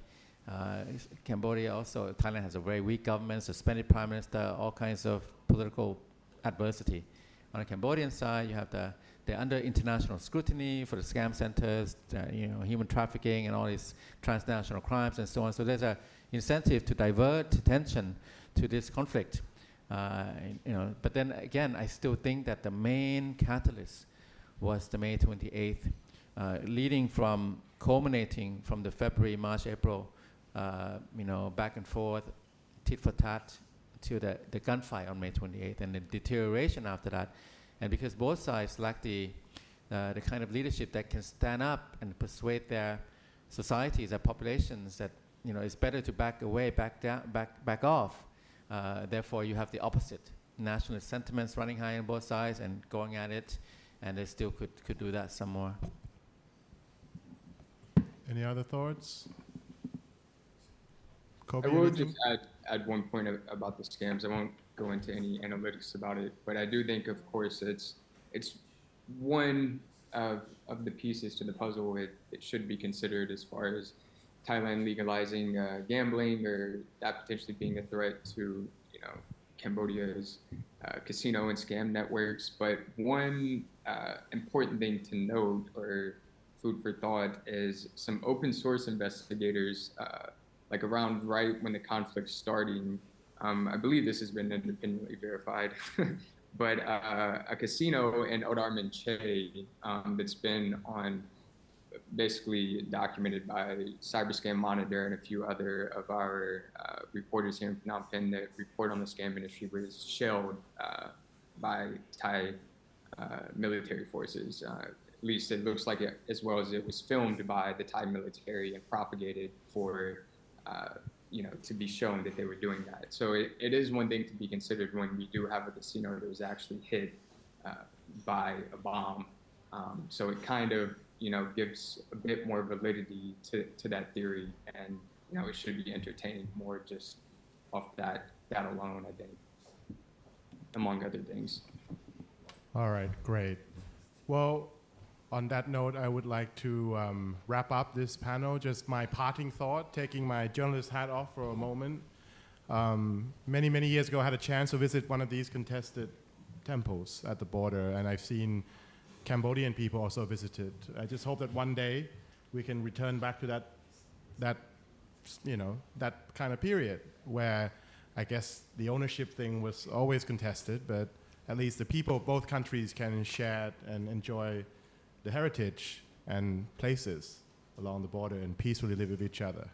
Cambodia also, Thailand has a very weak government, suspended prime minister, all kinds of political adversity. On the Cambodian side, you have they're under international scrutiny for the scam centers, human trafficking and all these transnational crimes and so on. So there's an incentive to divert attention to this conflict. But then again, I still think that the main catalyst was the May 28th, culminating from the February, March, April, back and forth, tit for tat, to the gunfight on May 28th and the deterioration after that. And because both sides lack the kind of leadership that can stand up and persuade their societies, their populations that it's better to back away, back off. Therefore, you have the opposite: nationalist sentiments running high on both sides and going at it, and they still could do that some more. Any other thoughts? I Kobe, will anything? just add one point about the scams. I won't go into any analytics about it, but I do think, of course, it's one of the pieces to the puzzle. It should be considered as far as Thailand legalizing gambling, or that potentially being a threat to Cambodia's casino and scam networks. But one important thing to note, or food for thought, is some open source investigators, like around right when the conflict's starting. I believe this has been independently verified, but a casino in Odarman Che that's been basically documented by Cyberscam Monitor and a few other of our reporters here in Phnom Penh that report on the scam industry, was shelled by Thai military forces. At least it looks like it, as well as it was filmed by the Thai military and propagated for to be shown that they were doing that. So it is one thing to be considered when we do have a casino that was actually hit by a bomb. So it kind of, gives a bit more validity to that theory, and, it should be entertained more just off that alone, I think, among other things. All right, great. Well, on that note, I would like to wrap up this panel. Just my parting thought, taking my journalist hat off for a moment. Many, many years ago, I had a chance to visit one of these contested temples at the border, and I've seen Cambodian people also visited. I just hope that one day we can return back to that kind of period where I guess the ownership thing was always contested, but at least the people of both countries can share and enjoy the heritage and places along the border and peacefully live with each other.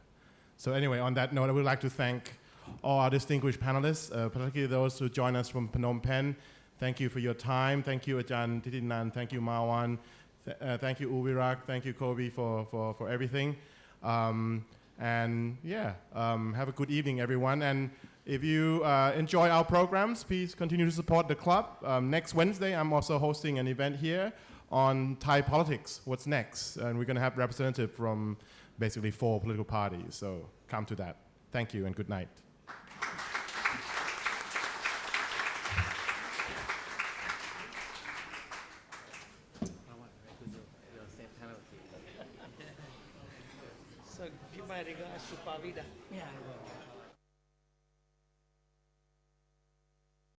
So anyway, on that note, I would like to thank all our distinguished panelists, particularly those who join us from Phnom Penh. Thank you for your time. Thank you, Ajahn Titinan. Thank you, Marwan. Thank you, Uvirak. Thank you, Kobe, for everything. And yeah, have a good evening, everyone. And if you enjoy our programs, please continue to support the club. Next Wednesday, I'm also hosting an event here on Thai politics, what's next. And we're going to have representatives from basically 4 political parties. So come to that. Thank you and good night. So give my regards to Pavida. Yeah, I will.